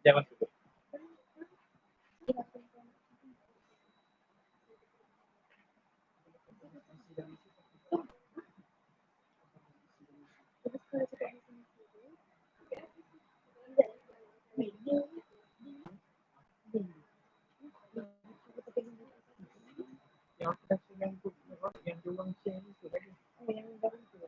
Jangan tutup. Yang diulang share itu lagi. Yang baru itu.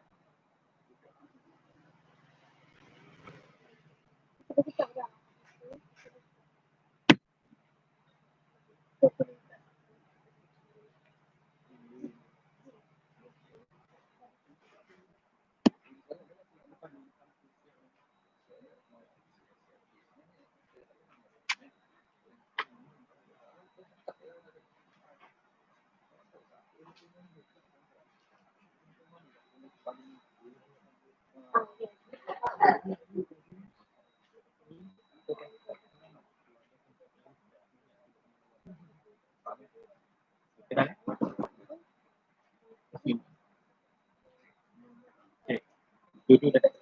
Duduk dekat.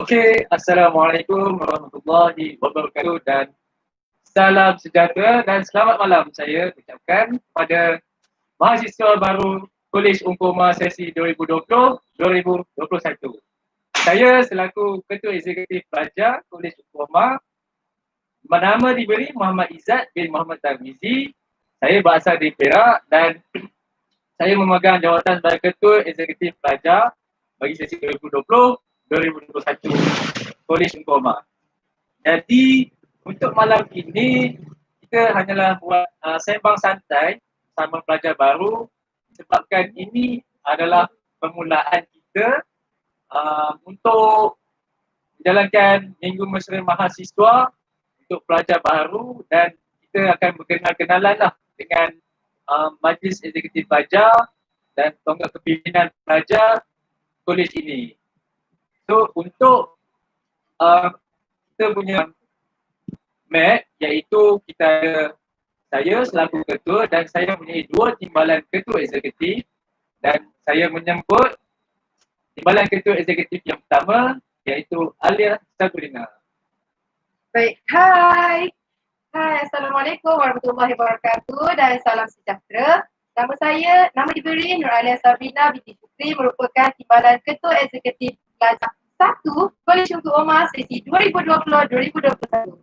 Okey, Assalamualaikum warahmatullahi wabarakatuh dan salam sejahtera dan selamat malam saya ucapkan kepada mahasiswa baru Kolej Umpama sesi 2020-2021. Saya selaku Ketua Eksekutif Pelajar Kolej Umpama, nama diberi Muhammad Izzat bin Muhammad Tarmizi. Saya berasal dari Perak dan saya memegang jawatan sebagai Ketua Eksekutif Pelajar bagi sesi 2020-2021 Kolej Umpama. Jadi untuk malam ini kita hanyalah buat sembang santai sama pelajar baru sebabkan ini adalah permulaan kita untuk menjalankan Minggu Mesra Mahasiswa untuk pelajar baru dan kita akan berkenal-kenalan lah dengan Majlis Eksekutif Pelajar dan tonggak kepimpinan pelajar kolej ini. So untuk kita punya mat iaitu kita ada saya selaku ketua dan saya mempunyai dua timbalan ketua eksekutif dan saya menyebut timbalan ketua eksekutif yang pertama iaitu Alia Sabrina. Baik, hai. Hai, Assalamualaikum warahmatullahi wabarakatuh dan salam sejahtera. Nama diberi Nur Alia Sabrina binti Fikri, merupakan Timbalan Ketua Eksekutif Pelajar 1 Kolej Tunku Omar sesi 2020-2021.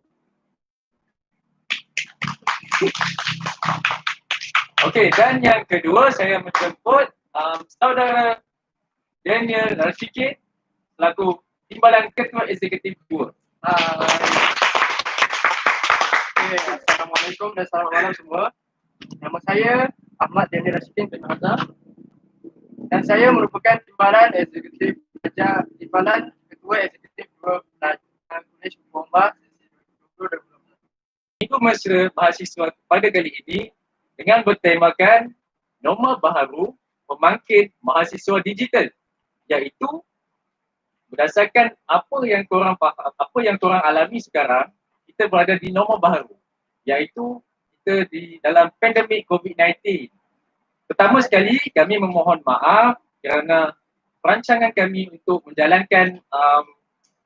Okey, dan yang kedua saya menjemput saudara Daniel Rashiki selaku Timbalan Ketua Eksekutif 2. Okay, Assalamualaikum dan selamat malam semua. Nama saya Ahmad Daniel Rashidin bin Hazar dan saya merupakan Timbalan Eksekutif Pelajar Timbalan Ketua Eksekutif 2 Pelajar Kolej Umar sesi 2020-2021. Minggu Mesra Mahasiswa pada kali ini dengan bertemakan norma baharu pembangkit mahasiswa digital, iaitu berdasarkan apa yang korang faham, apa yang korang alami sekarang, kita berada di norma baharu, iaitu kita di dalam pandemik COVID-19. Pertama sekali kami memohon maaf kerana perancangan kami untuk menjalankan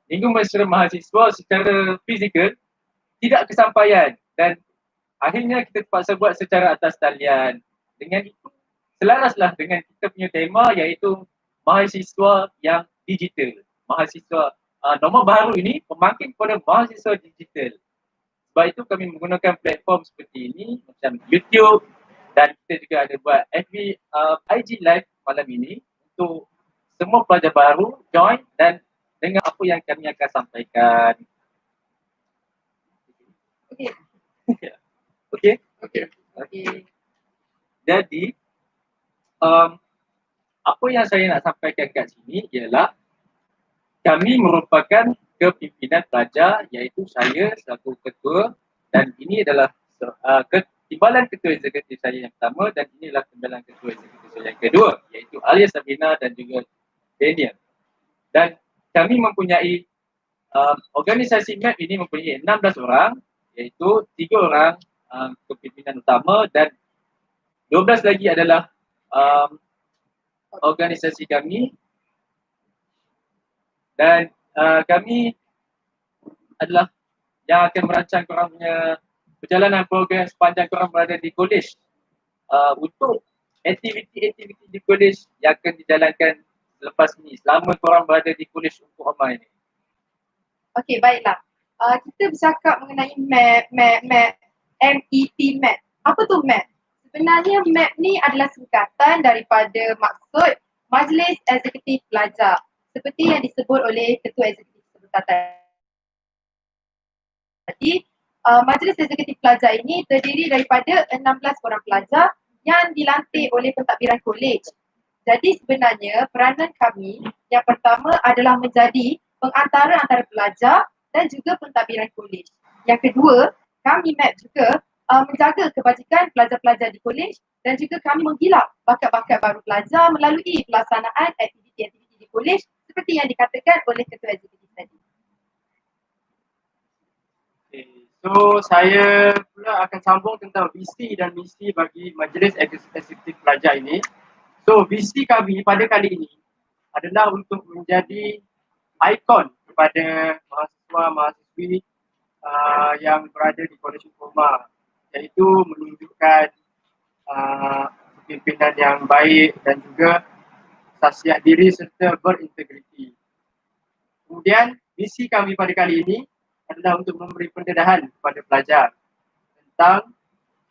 Minggu Mesra Mahasiswa secara fizikal tidak kesampaian dan akhirnya kita terpaksa buat secara atas talian. Dengan itu selaraslah dengan kita punya tema iaitu mahasiswa yang digital. Mahasiswa norma baru ini membangkit kepada mahasiswa digital. Sebab itu kami menggunakan platform seperti ini macam YouTube dan kita juga ada buat FB IG Live malam ini untuk semua pelajar baru join dan dengar apa yang kami akan sampaikan. Okey. Okey. Okey. Jadi apa yang saya nak sampaikan kat sini ialah kami merupakan kepimpinan pelajar iaitu saya selaku ketua dan ini adalah timbalan ketua eksekutif saya yang pertama dan inilah timbalan ketua eksekutif saya yang kedua iaitu Alia Sabrina dan juga Daniel. Dan kami mempunyai organisasi MAP ini mempunyai 16 orang iaitu 3 orang kepimpinan utama dan 12 lagi adalah organisasi kami dan kami adalah yang akan merancang korang punya perjalanan program sepanjang korang berada di kolej untuk aktiviti-aktiviti di kolej yang akan dijalankan selepas ini selama korang berada di kolej untuk Omar ini. Okey, baiklah. Kita bercakap mengenai MEP. Apa tu MEP? Sebenarnya MEP ni adalah singkatan daripada maksud Majlis Eksekutif Pelajar seperti yang disebut oleh Ketua Eksekutif sebentar tadi. Majlis Eksekutif Pelajar ini terdiri daripada 16 orang pelajar yang dilantik oleh pentadbiran kolej. Jadi sebenarnya peranan kami yang pertama adalah menjadi pengantara antara pelajar dan juga pentadbiran kolej. Yang kedua, kami MAP juga menjaga kebajikan pelajar-pelajar di kolej dan juga kami menggilap bakat-bakat baru pelajar melalui pelaksanaan aktiviti-aktiviti di kolej seperti yang dikatakan oleh Ketua Eksekutif tadi. Okay. So saya pula akan sambung tentang visi dan misi bagi Majlis Eksekutif Pelajar ini. So visi kami pada kali ini adalah untuk menjadi ikon kepada mahasiswa-mahasiswi yang berada di Kolej Umar, iaitu menunjukkan pimpinan yang baik dan juga khasiat diri serta berintegriti. Kemudian misi kami pada kali ini adalah untuk memberi pendedahan kepada pelajar tentang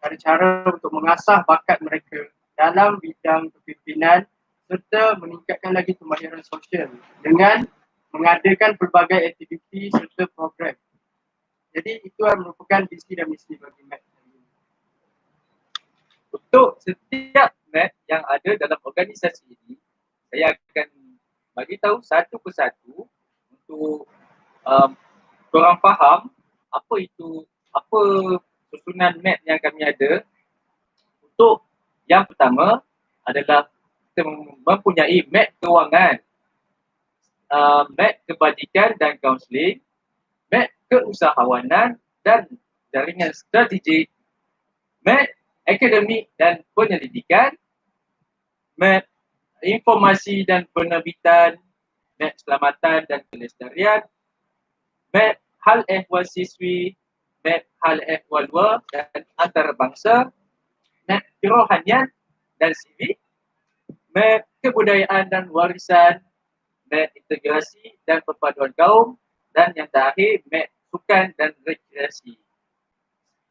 cara-cara untuk mengasah bakat mereka dalam bidang kepimpinan serta meningkatkan lagi kemahiran sosial dengan mengadakan pelbagai aktiviti serta program. Jadi itu merupakan visi dan misi bagi MAP. Untuk setiap MAP yang ada dalam organisasi ini, saya akan bagi tahu satu persatu untuk korang faham apa susunan MAP yang kami ada. Untuk yang pertama adalah kita mempunyai MAP kewangan, MAP kebajikan dan kaunseling, MAP keusahawanan dan jaringan strategik, MAP akademik dan penyelidikan, MAP informasi dan penerbitan, MAP keselamatan dan kelestarian, MAP hal ehwal siswi, MAP hal Al-F22 dan antarabangsa, map kerohanian dan civic, map kebudayaan dan warisan, map integrasi dan perpaduan kaum, dan yang terakhir map sukan dan rekreasi.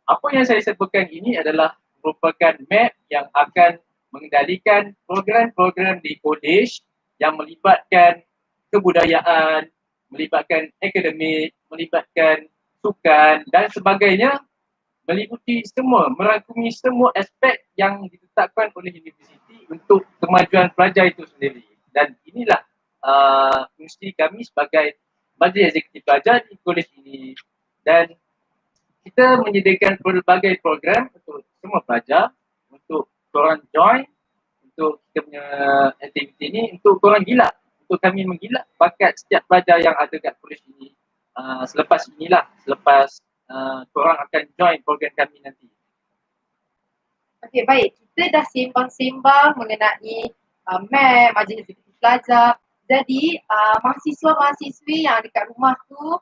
Apa yang saya sebutkan ini adalah merupakan map yang akan mengendalikan program-program di college yang melibatkan kebudayaan, melibatkan akademik, melibatkan sukan dan sebagainya, meliputi semua, merangkumi semua aspek yang ditetapkan oleh universiti untuk kemajuan pelajar itu sendiri. Dan inilah fungsi kami sebagai Majlis Eksekutif Pelajar di kolej ini. Dan kita menyediakan berbagai program untuk semua pelajar, untuk korang join, untuk kita punya aktiviti ini, untuk korang gila, untuk kami menggila bakat setiap pelajar yang ada kat kolej ini. Selepas korang akan join program kami nanti. Okey, baik. Kita dah sembang-sembang mengenai MAP, Majlis Eksekutif Pelajar. Jadi, mahasiswa-mahasiswi yang dekat rumah tu,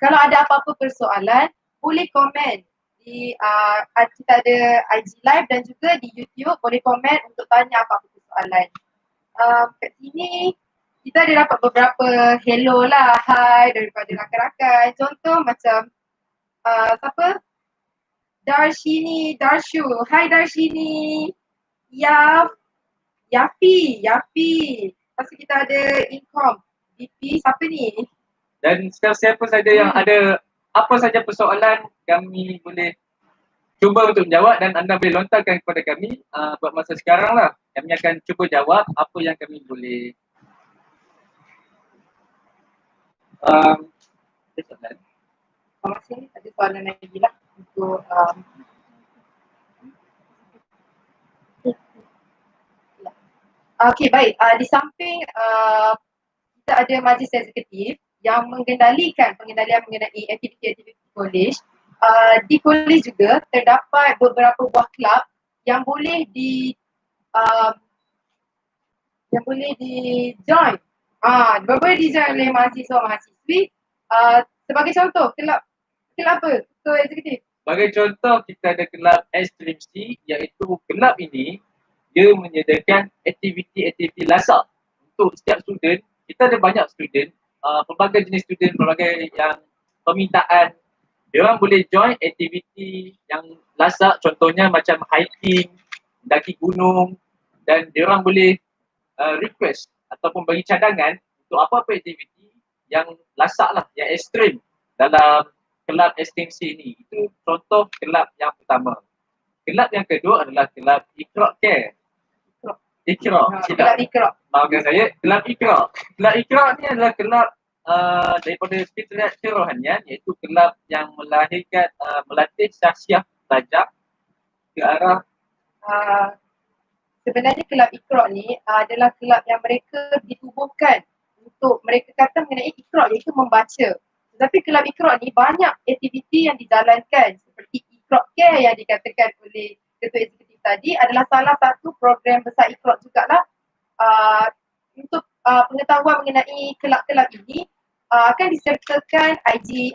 kalau ada apa-apa persoalan, boleh komen di kita ada IG Live dan juga di YouTube, boleh komen untuk tanya apa-apa persoalan. Kat sini, kita ada dapat beberapa hello lah, hi daripada rakan-rakan. Contoh macam, siapa? Darshini, Darshu. Hai Darshini. Yapi. Lepas tu kita ada Incom. DP, siapa ni? Dan siapa saja yang ada apa saja persoalan, kami boleh cuba untuk menjawab dan anda boleh lontarkan kepada kami buat masa sekarang lah. Kami akan cuba jawab apa yang kami boleh. Masih ada soalan lagi lah untuk Okey, baik. Di samping kita ada majlis eksekutif yang pengendalian mengenai aktiviti-aktiviti kolej. Di kolej juga terdapat beberapa buah kelab yang boleh di-join. Boleh di-join oleh mahasiswa-mahasiswi. Sebagai contoh, kelab apa? Ketua eksekutif. Sebagai contoh, kita ada kelab ekstrimsi, iaitu kelab ini dia menyediakan aktiviti-aktiviti lasak untuk setiap student. Kita ada banyak student, pelbagai jenis student, pelbagai yang permintaan. Dia orang boleh join aktiviti yang lasak, contohnya macam hiking, mendaki gunung, dan dia orang boleh request ataupun bagi cadangan untuk apa-apa aktiviti yang lasak lah, yang ekstrim dalam kelab ekstrimsi ini. Itu contoh kelab yang pertama. Kelab yang kedua adalah kelab Iqra Care. Kelab Iqra. Maafkan saya, kelab Iqra. Kelab Iqra ni adalah kelab daripada Sekretariat Kerohanian, iaitu kelab yang melahirkan, melatih syahsiah pelajar ke arah sebenarnya kelab Iqra ni adalah kelab yang mereka ditubuhkan untuk mereka kata mengenai Iqra iaitu membaca. Tetapi kelab Iqra ni banyak aktiviti yang dijalankan seperti Iqra Care yang dikatakan oleh Ketua Eksekutif tadi adalah salah satu program besar Iqra jugalah. Untuk pengetahuan mengenai kelab-kelab ini akan disertakan IG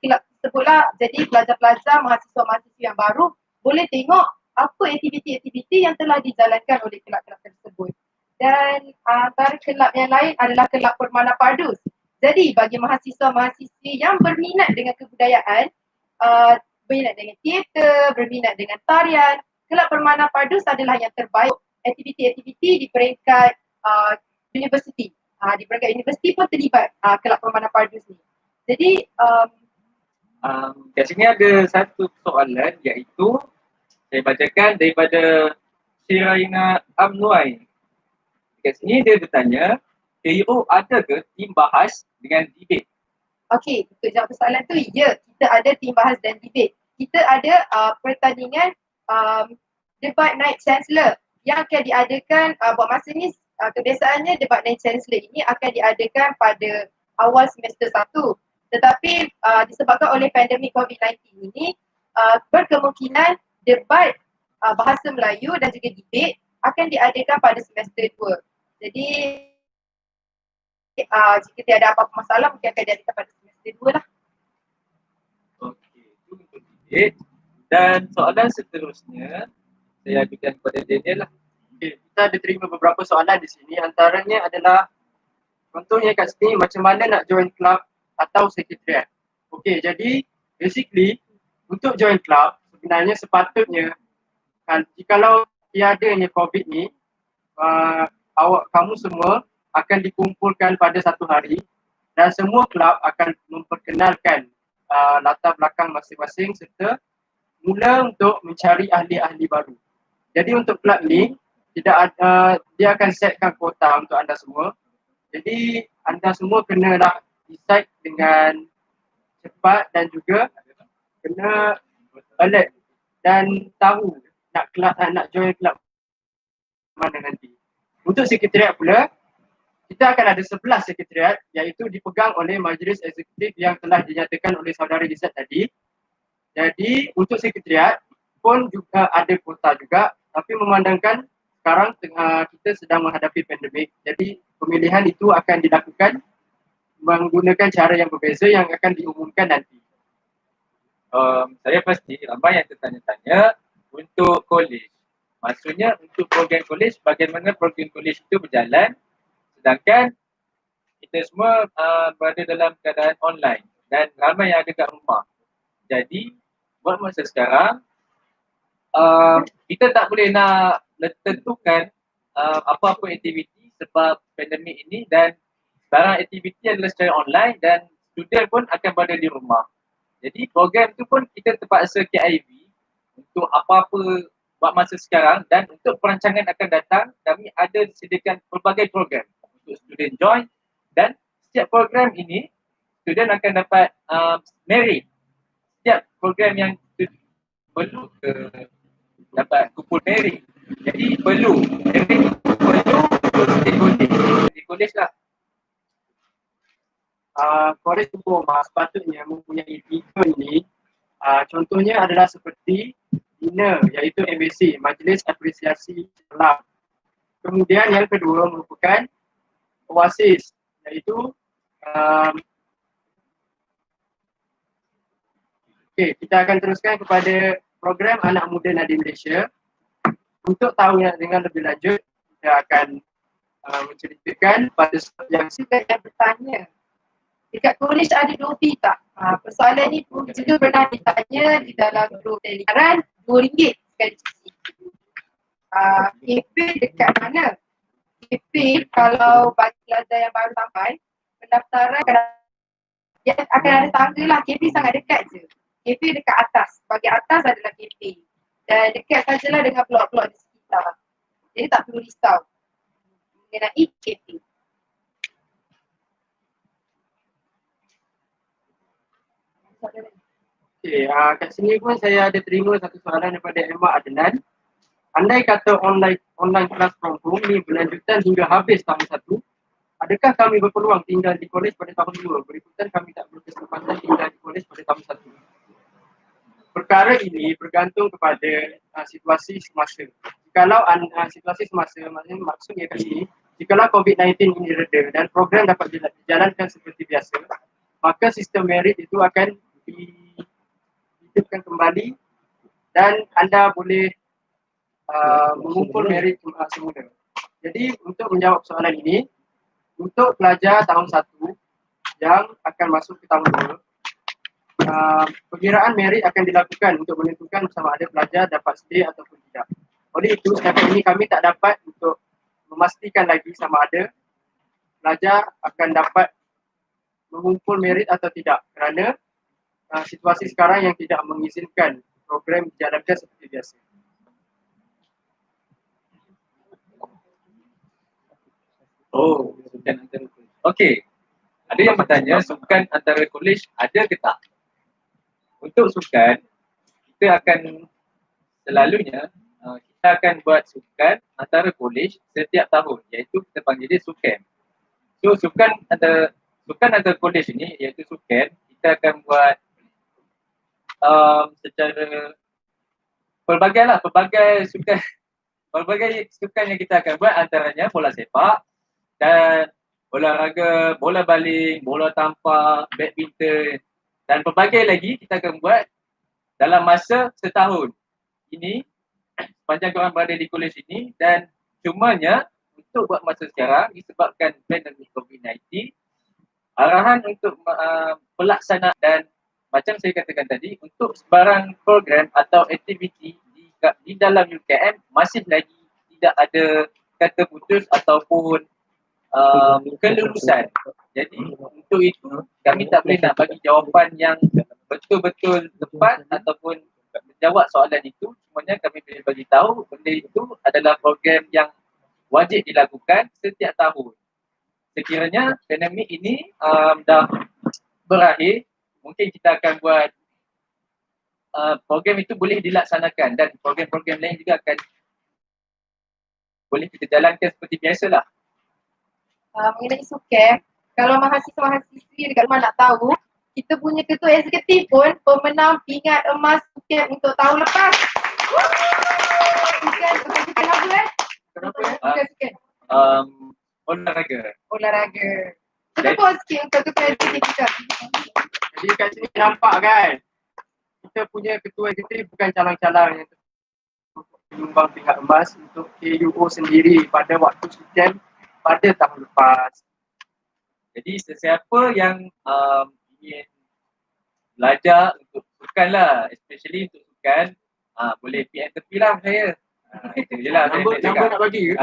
kelab tersebutlah. Jadi pelajar-pelajar, mahasiswa-mahasiswa yang baru boleh tengok apa aktiviti-aktiviti yang telah dijalankan oleh kelab-kelab tersebut. Dan antara kelab yang lain adalah kelab Permana Pardus. Jadi bagi mahasiswa-mahasiswi yang berminat dengan kebudayaan, berminat dengan teater, berminat dengan tarian, kelab Permana Pardus adalah yang terbaik. Aktiviti-aktiviti di peringkat universiti. Di peringkat universiti pun terlibat kelab Permana Pardus ni. Jadi kat sini ada satu soalan, iaitu saya bacakan daripada Syiraina Amnuai. Kat sini dia bertanya, KU ada ke tim bahas dengan debate? okey, untuk jawab soalan tu, ya, kita ada tim bahas dan debate. Kita ada pertandingan debat naik chancellor yang akan diadakan buat masa ni. Kebiasaannya debat naik chancellor ini akan diadakan pada awal semester 1. Tetapi disebabkan oleh pandemik COVID-19 ini, berkemungkinan debat bahasa Melayu dan juga debate akan diadakan pada semester 2. Jadi jika tiada apa-apa masalah, mungkin akan diadakan pada semester 2 lah. Okey, itu untuk Okay. Dan soalan seterusnya saya ajukan kepada Daniel lah. Okay, kita ada terima beberapa soalan di sini. Antaranya adalah contohnya kat sini macam mana nak join club atau sekretariat. Okey, jadi basically untuk join club sebenarnya sepatutnya jikalau tiadanya COVID ni, kamu semua akan dikumpulkan pada satu hari dan semua kelab akan memperkenalkan latar belakang masing-masing serta mula untuk mencari ahli-ahli baru. Jadi untuk kelab ni tidak dia akan setkan kuota untuk anda semua. Jadi anda semua kenalah decide dengan cepat dan juga kena alert dan tahu nak join kelab mana nanti. Untuk sekretariat pula, kita akan ada 11 sekretariat iaitu dipegang oleh majlis eksekutif yang telah dinyatakan oleh saudara Izzat tadi. Jadi untuk sekretariat pun juga ada kuota juga, tapi memandangkan sekarang kita sedang menghadapi pandemik, jadi pemilihan itu akan dilakukan menggunakan cara yang berbeza yang akan diumumkan nanti. Saya pasti ramai yang tertanya-tanya untuk college. Maksudnya untuk program college, bagaimana program college itu berjalan sedangkan kita semua berada dalam keadaan online dan ramai yang ada kat rumah. Jadi buat masa sekarang kita tak boleh nak tentukan apa-apa aktiviti sebab pandemik ini dan sekarang aktiviti adalah secara online dan student pun akan berada di rumah. Jadi program tu pun kita terpaksa KIV untuk apa-apa buat masa sekarang dan untuk perancangan akan datang kami ada disediakan pelbagai program untuk student join dan setiap program ini student akan dapat merit. Setiap program yang perlu dapat kupon merit. Jadi perlu merit perlu untuk di college lah. College Diploma sepatutnya mempunyai event ni, contohnya adalah seperti dinner iaitu MAC, Majlis Apresiasi Kelab. Kemudian yang kedua merupakan OASIS iaitu kita akan teruskan kepada program Anak Muda Nadi Malaysia. Untuk tahu dengan lebih lanjut, kita akan menceritakan pada yang yang bertanya, dekat college ada dobi tak? Persoalan ni pun juga pernah ditanya di dalam grup Telegram, RM2 sekali cuci. KP dekat mana? KP kalau bagi pelajar yang baru sampai, pendaftaran akan ada tangga lah. KP sangat dekat je. KP dekat atas. Bagi atas adalah KP. Dan dekat sajalah dengan blok-blok di sekitar. Jadi tak perlu risau mengenai KP. Kat sini pun saya ada terima satu soalan daripada Emma Adnan. Andai kata online class from home ni berlanjutan hingga habis tahun 1, adakah kami berpeluang tinggal di kolej pada tahun 2? Berikutan kami tak berkesempatan tinggal di kolej pada tahun 1. Perkara ini bergantung kepada situasi semasa. Jikalau situasi semasa, maksudnya kat sini, jikalau COVID-19 ini reda dan program dapat dijalankan seperti biasa, maka sistem merit itu akan dihidupkan kembali dan anda boleh mengumpul merit semula. Jadi untuk menjawab soalan ini, untuk pelajar tahun 1 yang akan masuk ke tahun 2, perkiraan merit akan dilakukan untuk menentukan sama ada pelajar dapat stay ataupun tidak. Oleh itu, setakat ini kami tak dapat untuk memastikan lagi sama ada pelajar akan dapat mengumpul merit atau tidak kerana situasi sekarang yang tidak mengizinkan program dijalankan seperti biasa. Sukan antara kolej. Okey. Ada yang bertanya sukan antara kolej ada ke tak? Untuk sukan, kita akan selalunya kita akan buat sukan antara kolej setiap tahun iaitu kita panggil dia sukan. So sukan antara kolej ini iaitu sukan, kita akan buat secara pelbagai sukan yang kita akan buat antaranya bola sepak dan olahraga bola baling, bola tampar, badminton dan pelbagai lagi kita akan buat dalam masa setahun ini sepanjang korang berada di kolej ini, dan cumanya untuk buat masa sekarang disebabkan pandemik COVID-19, arahan untuk pelaksanaan dan macam saya katakan tadi, untuk sebarang program atau aktiviti di dalam UKM masih lagi tidak ada kata putus ataupun kelulusan. Jadi untuk itu kami tak boleh nak bagi jawapan yang betul-betul tepat ataupun menjawab soalan itu. Semuanya kami boleh bagi tahu benda itu adalah program yang wajib dilakukan setiap tahun. Sekiranya pandemik ini dah berakhir, mungkin kita akan buat program itu boleh dilaksanakan, dan program-program lain juga akan boleh kita jalankan seperti biasalah. Mengenai sukan, kalau mahasiswa-mahasiswi dekat rumah nak tahu, kita punya ketua eksekutif pun pemenang pingat emas sukan untuk tahun lepas. Sukan apa Kenapa Sukan. Olahraga. Olahraga. Kenapa sikit untuk ketua eksekutif kita? Jadi kat sini nampak kan, kita punya ketua eksekutif bukan calang-calang yang menyumbang pingat emas untuk KUO sendiri pada waktu sukan pada tahun lepas. Jadi sesiapa yang ingin belajar untuk sukan lah, especially untuk sukan, boleh PM tepi lah saya. Itu je lah saya nak Nombor cakap. nak bagi ke?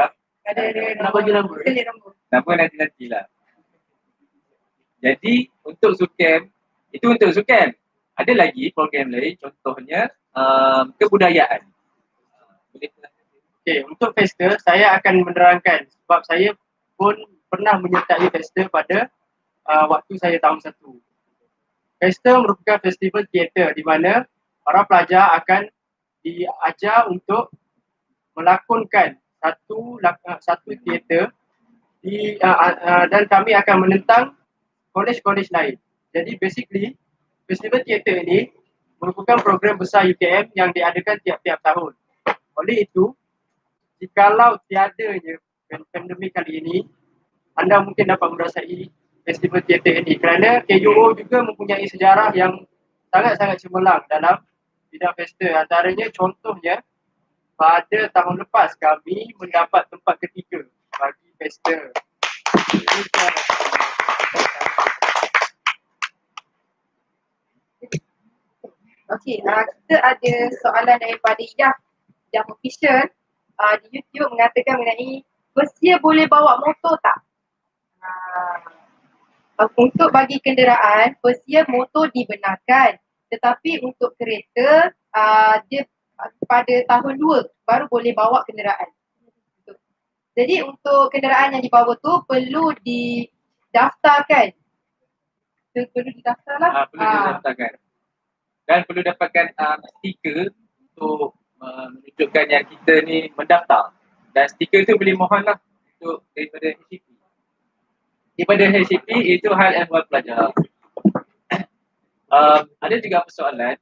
Ada Nak bagi nombor? Kita lihat nombor. Nama nanti-nantilah. Jadi untuk sukan, itu untuk sukan. Ada lagi program lain, contohnya kebudayaan. Boleh Okey, untuk festival saya akan menerangkan sebab saya pun pernah menyertai festival pada waktu saya tahun 1. Festival merupakan festival teater di mana para pelajar akan diajar untuk melakonkan satu teater dan kami akan menentang kolej-kolej lain. Jadi basically festival teater ini merupakan program besar UKM yang diadakan tiap-tiap tahun. Oleh itu, jikalau tiadanya pandemik kali ini, anda mungkin dapat merasai festival teater ini kerana KUO juga mempunyai sejarah yang sangat-sangat cemerlang dalam bidang festival. Antaranya contohnya pada tahun lepas kami mendapat tempat ketiga bagi festival. Okey, kita ada soalan daripada yang official di YouTube mengatakan mengenai Persia boleh bawa motor tak? Untuk bagi kenderaan, Persia motor dibenarkan. Tetapi untuk kereta, dia pada tahun 2 baru boleh bawa kenderaan. Jadi untuk kenderaan yang dibawa tu perlu didaftarkan. Perlu didaftar lah. perlu didaftarkan. Dan perlu dapatkan stiker untuk menunjukkan yang kita ni mendaftar. Dan stiker tu boleh mohon lah untuk daripada HCP. Daripada HCP itu hal ehwal pelajar. Ada juga persoalan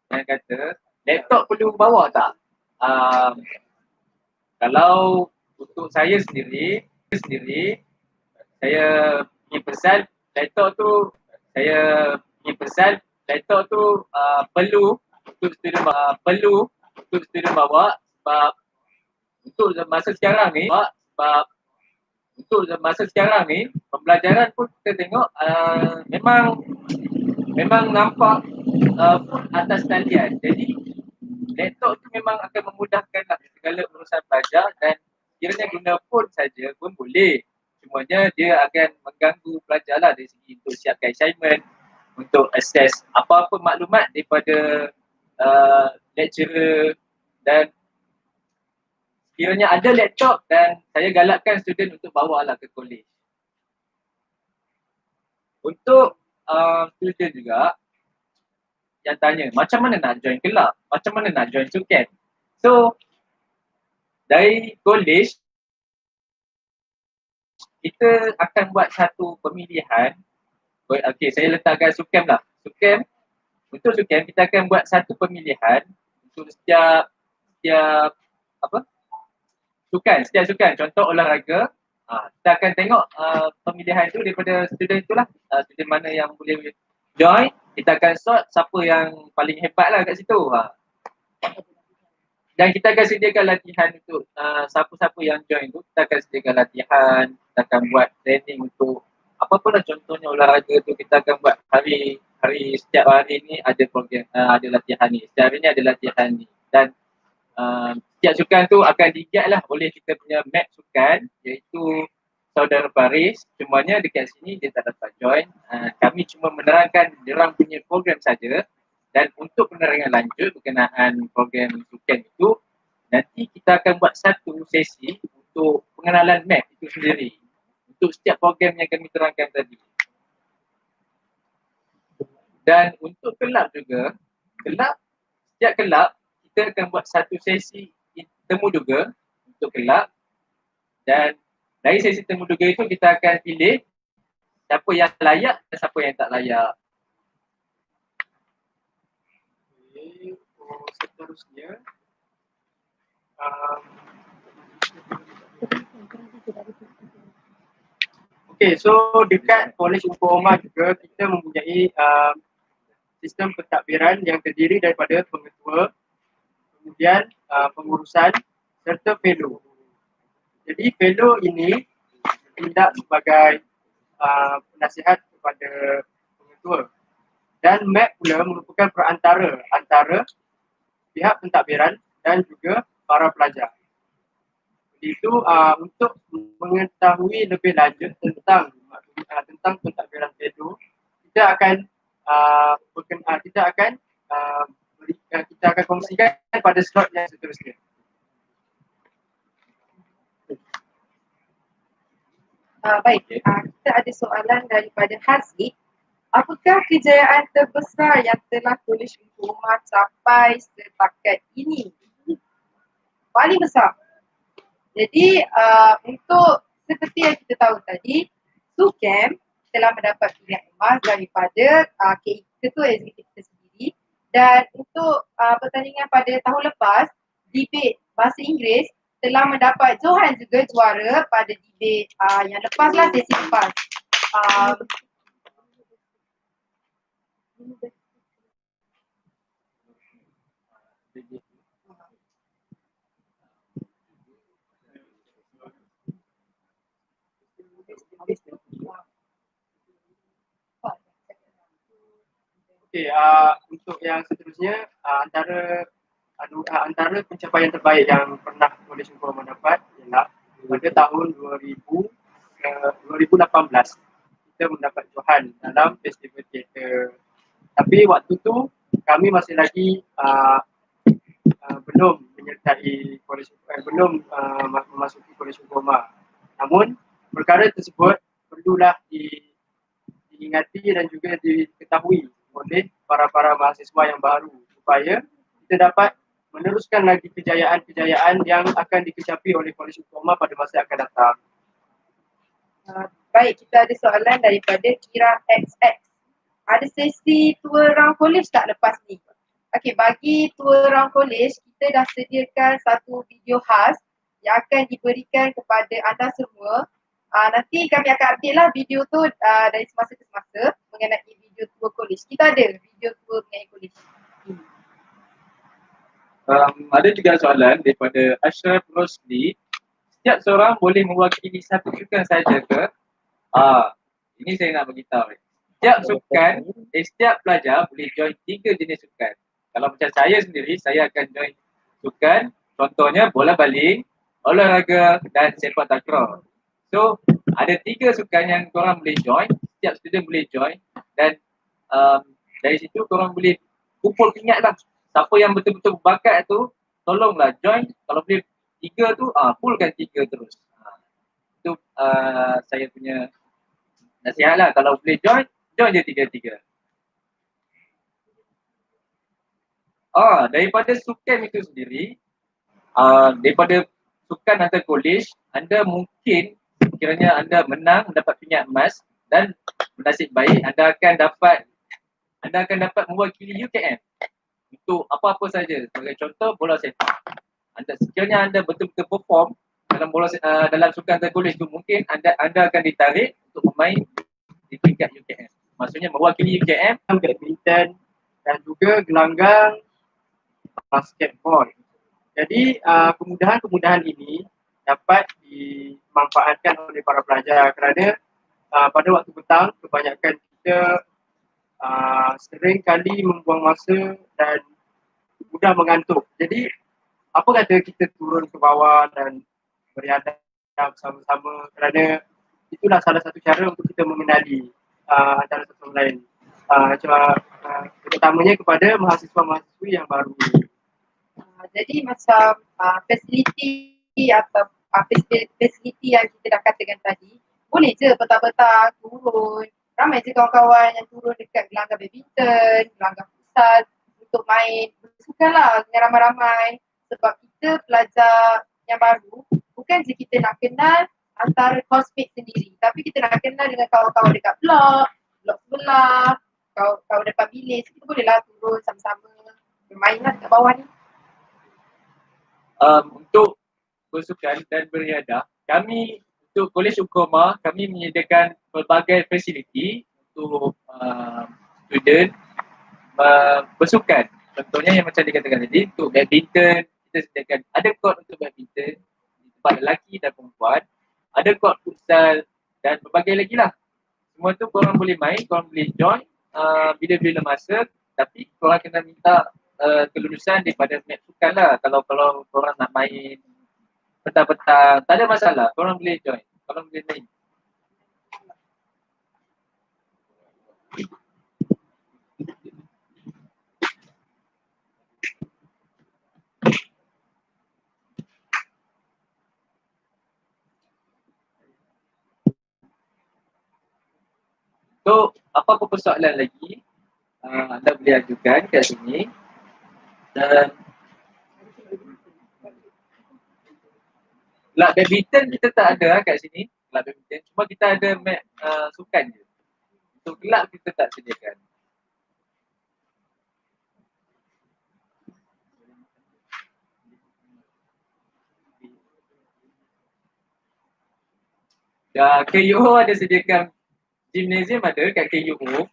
yang kata laptop perlu bawa tak? Kalau untuk saya sendiri saya punya pesan laptop tu perlu untuk student bawa sebab untuk masa sekarang ni pembelajaran pun kita tengok memang nampak pun atas talian. Jadi laptop tu memang akan memudahkan segala urusan pelajar, dan kiranya guna phone saja pun boleh. Cumanya dia akan mengganggu pelajar lah dari segi untuk siapkan assignment, untuk access apa-apa maklumat daripada lecturer. Dan kiranya ada laptop, dan saya galakkan student untuk bawa lah ke kolej. Untuk student juga yang tanya macam mana nak join kelab, macam mana nak join sukan. So dari kolej kita akan buat satu pemilihan. Okey, saya letakkan sukan lah. Untuk sukan kita akan buat satu pemilihan untuk setiap sukan. Contoh olahraga, kita akan tengok pemilihan tu daripada student itulah, student mana yang boleh join, kita akan sort siapa yang paling hebat lah kat situ. Dan kita akan sediakan latihan untuk siapa-siapa yang join tu, kita akan sediakan latihan, kita akan buat training untuk apa-apa lah, contohnya olahraga tu kita akan buat setiap hari ni ada program, ada latihan ni, setiap hari ni ada latihan ni. Dan setiap sukan tu akan diguide lah oleh kita punya mat sukan, iaitu saudara Faris. Cumanya dekat sini dia tak dapat join. Kami cuma menerangkan diorang punya program saja. Dan untuk penerangan lanjut berkenaan program sukan itu, nanti kita akan buat satu sesi untuk pengenalan map itu sendiri untuk setiap program yang kami terangkan tadi. Dan untuk kelab juga, setiap kelab kita akan buat satu sesi temu juga untuk kelab. Dan dari sesi temu juga itu kita akan pilih siapa yang layak dan siapa yang tak layak. Seterusnya so dekat Kolej Ungku Omar juga kita mempunyai sistem pentadbiran yang terdiri daripada pengetua, kemudian pengurusan serta fellow. Jadi fellow ini bertindak sebagai penasihat kepada pengetua. Dan MAP pula merupakan perantara antara pihak pentadbiran dan juga para pelajar. Jadi itu untuk mengetahui lebih lanjut tentang pentadbiran fellow, kita akan kita akan kongsikan pada slot yang seterusnya. Baik, kita ada soalan daripada Haziq. Apakah kejayaan terbesar yang telah Kolej Ungku Omar capai setakat ini? Paling besar. Jadi untuk seperti yang kita tahu tadi, SUKEM telah mendapat pingat emas daripada Ketua Eksekutif kita sendiri. Dan untuk pertandingan pada tahun lepas, debate bahasa Inggeris telah mendapat Johan juga juara pada debate yang lepas lah, sesi lepas. Untuk yang seterusnya antara pencapaian terbaik yang pernah Kolej Ungku Omar dapat ialah pada tahun 2018 kita mendapat Johan dalam festival teater. Tapi waktu tu kami masih lagi belum menyertai belum memasuki Kolej Ungku Omar. Namun perkara tersebut perlulah diingati dan juga diketahui oleh para mahasiswa yang baru supaya kita dapat meneruskan lagi kejayaan-kejayaan yang akan dikecapi oleh Kolej Ungku Omar pada masa yang akan datang. Baik, kita ada soalan daripada Kira XX. Ada sesi tour round college tak lepas ni? Okey, bagi tour round college, kita dah sediakan satu video khas yang akan diberikan kepada anda semua. Nanti kami akan update lah video tu dari semasa ke semasa mengenai video tour college. Kita ada video tour mengenai college. Ada juga soalan daripada Ashraf Rosli. Setiap seorang boleh mewakili satu sukan saja ke? Ini saya nak beritahu. Setiap pelajar boleh join 3 jenis sukan. Kalau macam saya sendiri, saya akan join sukan, contohnya bola baling, olahraga dan sepak takraw. So, ada 3 sukan yang korang boleh join, setiap student boleh join dan dari situ korang boleh kumpul pingat lah. Siapa yang betul-betul berbakat tu, tolonglah join. Kalau boleh 3 tu, fullkan 3 terus. Itu saya punya nasihat lah. Kalau boleh join je 3-3. Daripada sukan itu sendiri, daripada sukan antar kolej, anda mungkin kiranya anda menang, mendapat pingat emas dan bernasib baik, anda akan dapat mewakili UKM untuk apa-apa saja. Sebagai contoh, bola sepak. Sekiranya anda betul-betul perform dalam sukan antar kolej tu, mungkin anda akan ditarik untuk bermain di tingkat UKM. maksudnya mewakili UKM. badminton dan juga gelanggang basketball. Jadi kemudahan-kemudahan ini dapat dimanfaatkan oleh para pelajar kerana pada waktu petang kebanyakan kita sering kali membuang masa dan mudah mengantuk. Jadi apa kata kita turun ke bawah dan beriadah bersama-sama kerana itulah salah satu cara untuk kita mengenali antara satu sama lain. Terutamanya kepada mahasiswa-mahasiswi yang baru. Jadi macam fasiliti atau fasiliti yang kita dah katakan tadi, boleh je petang-petang turun. Ramai je kawan-kawan yang turun dekat gelanggang badminton, gelanggang futsal untuk main bersukan lah dengan ramai-ramai. Sebab kita pelajar yang baru, bukan je kita nak kenal antara coursemate sendiri, tapi kita nak kenal dengan kawan-kawan dekat blok sebelah, kawan depan bilik. Kita bolehlah turun sama-sama bermain lah dekat bawah ni. Untuk bersukan dan beriadah, kami untuk Kolej Ukoma, kami menyediakan pelbagai fasiliti untuk student bersukan. Contohnya yang macam dikatakan tadi, untuk badminton, kita sediakan ada court untuk badminton di tempat lelaki dan perempuan, ada court futsal dan pelbagai lagi lah. Semua tu korang boleh main, korang boleh join bila-bila masa, tapi korang kena minta kelulusan daripada pihak sukan lah. Kalau korang nak main petang-petang, tak ada masalah, korang boleh join, korang boleh main. So, apa-apa persoalan lagi anda boleh ajukan kat sini. Dan kelab badminton kita tak ada kat sini, kelab badminton. Cuma kita ada mat sukan je. Untuk kelab kita tak sediakan. KUO ada sediakan gymnasium ada kat KUO.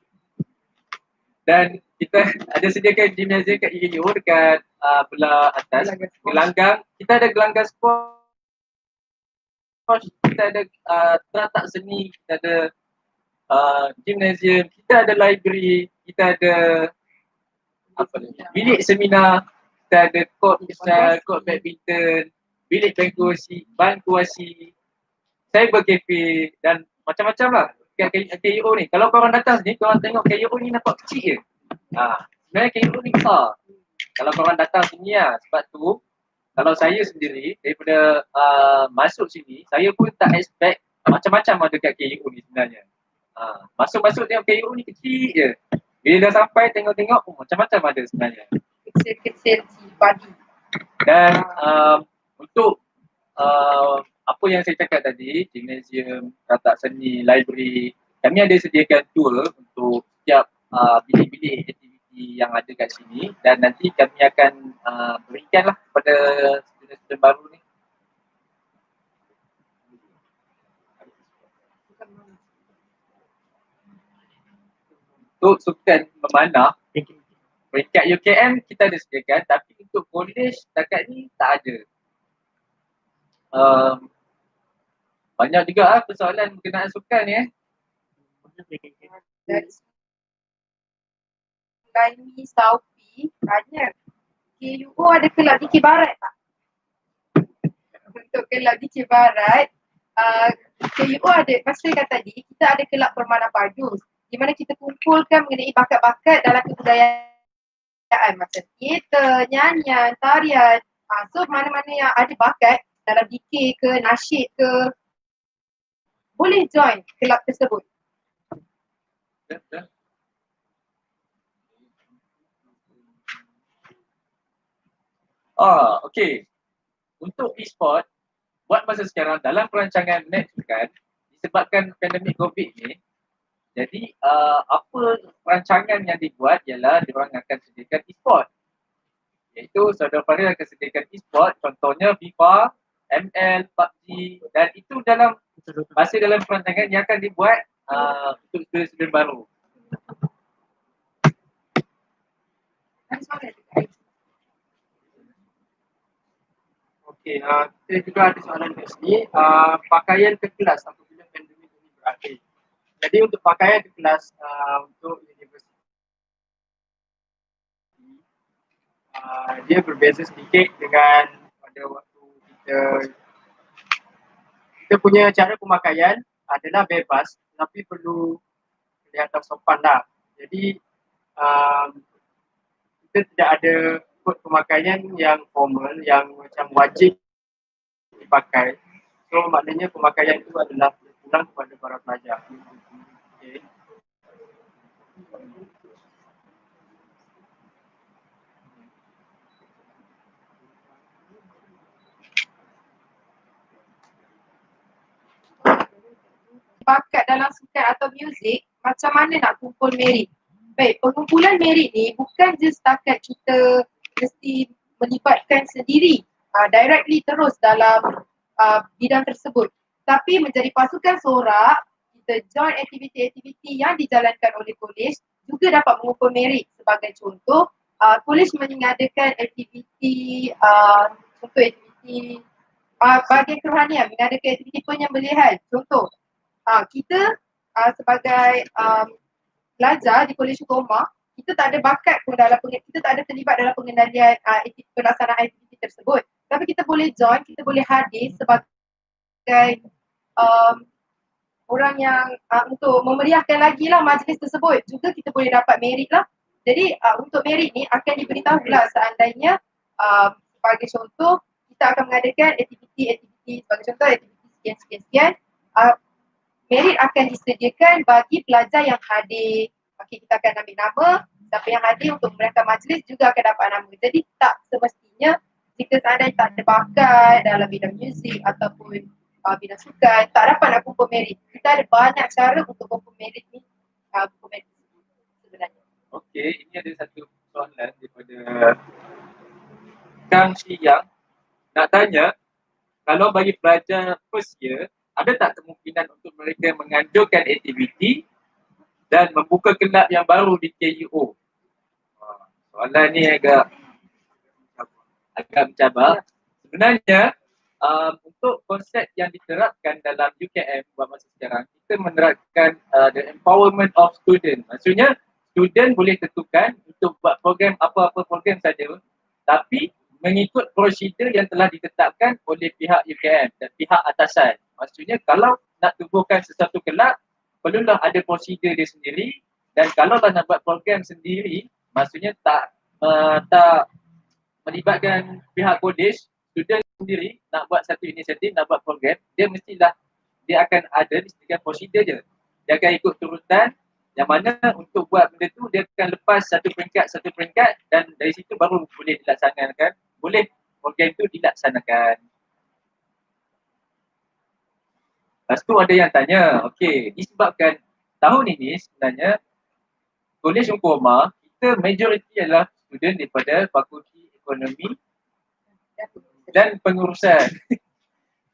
Dan kita ada sediakan gymnasium kat KUO dekat belah atas, gelanggang. Kita ada gelanggang squash, kita ada teratak seni, kita ada gymnasium, kita ada library, kita ada bilik seminar, kita ada court futsal, court badminton, bilik bangkuasi, cyber cafe dan macam-macam lah kat KUO ni. Kalau korang datang sini, korang tengok KUO ni nampak kecil je. Sebenarnya KUO ni besar. Kalau korang datang sini lah, sebab tu kalau saya sendiri daripada masuk sini, saya pun tak expect macam-macam ada kat KUO ni sebenarnya. Masuk-masuk tengok KUO ni kecil je. Bila dah sampai tengok-tengok, macam-macam ada sebenarnya. Kecil-kecil padi. Dan untuk apa yang saya cakap tadi, gymnasium, teratak seni, library, kami ada sediakan tour untuk setiap bilik-bilik aktiviti yang ada kat sini dan nanti kami akan berikan lah kepada student-student baru ni. Untuk sukan memanah, peringkat UKM kita ada sediakan, tapi untuk college setakat ni tak ada. Banyak juga persoalan berkenaan sukan ni Dari Laini Saufi tanya, KUO ada kelab DK Barat tak? Untuk kelab DK Barat, KUO ada, macam saya kata tadi, kita ada kelab permainan padus di mana kita kumpulkan mengenai bakat-bakat dalam kebudayaan macam teater, nyanyian, tarian. So mana-mana yang ada bakat dalam DK ke, nasyid ke, boleh join kelab tersebut. Okey. Untuk e-sport, buat masa sekarang dalam perancangan next kan, disebabkan pandemik COVID ni, jadi apa perancangan yang dibuat ialah diorang akan sediakan e-sport. Iaitu saudara Farid akan sediakan e-sport, contohnya FIFA, ML, PUBG dan itu masih dalam perancangan yang akan dibuat untuk student-student baru. Ada soalan dekat? Okey, kita juga ada soalan kat sini. Pakaian ke kelas apabila pandemik ini berakhir. Jadi untuk pakaian ke kelas untuk universiti, dia berbeza sedikit dengan pada waktu kita punya cara pemakaian adalah bebas tapi perlu kelihatan sopan lah. Jadi kita tidak ada kod pemakaian yang formal yang macam wajib dipakai. So maknanya pemakaian itu adalah berpulang kepada para pelajar. Okay. Bakat dalam sukan atau muzik, macam mana nak kumpul merit? Baik, pengumpulan merit ni bukan je setakat kita mesti melibatkan sendiri directly terus dalam bidang tersebut. Tapi menjadi pasukan sorak, kita join aktiviti-aktiviti yang dijalankan oleh kolej juga dapat mengumpul merit. Sebagai contoh, kolej mengadakan aktiviti, contoh aktiviti bahagian kerohanian, mengadakan aktiviti penyembelihan. Contoh, kita sebagai pelajar di Kolej Hukumah, kita tak ada bakat pun dalam kita tak ada terlibat dalam pengendalian pelaksanaan aktiviti tersebut. Tapi kita boleh join, kita boleh hadir sebagai orang yang untuk memeriahkan lagi lah majlis tersebut. Juga kita boleh dapat merit lah. Jadi untuk merit ni akan diberitahu lah seandainya sebagai contoh kita akan mengadakan aktiviti sebagai contoh aktiviti sekian-sekian. Merit akan disediakan bagi pelajar yang hadir. Okey, kita akan ambil nama, siapa yang hadir untuk memeriahkan majlis juga akan dapat nama. Jadi tak semestinya jika seandainya tak ada bakat dalam bidang muzik ataupun bidang sukan, tak dapat nak kumpul merit. Kita ada banyak cara untuk kumpul merit ni. Kumpul merit sebenarnya. Okey, ini ada satu soalan daripada Kang Siyang. Nak tanya, kalau bagi pelajar first year, ada tak kemungkinan untuk mereka menganjurkan aktiviti dan membuka kelab yang baru di KUO? Soalan ni agak mencabar. Sebenarnya untuk konsep yang diterapkan dalam UKM buat masa sekarang, kita menerapkan the empowerment of student. Maksudnya student boleh tentukan untuk buat program apa-apa program saja, tapi mengikut prosedur yang telah ditetapkan oleh pihak UKM dan pihak atasan. Maksudnya kalau nak tubuhkan sesuatu kelab, perlulah ada prosedur dia sendiri, dan kalau nak buat program sendiri, maksudnya tak melibatkan pihak kolej, student sendiri nak buat satu inisiatif, nak buat program, dia akan ada disediakan prosedur je. Dia akan ikut turutan yang mana untuk buat benda tu dia akan lepas satu peringkat dan dari situ baru boleh dilaksanakan, boleh program tu dilaksanakan. Lepas tu ada yang tanya, okey, disebabkan tahun ini sebenarnya Kolej Hukumah kita majoriti adalah student daripada Fakulti Ekonomi dan Pengurusan.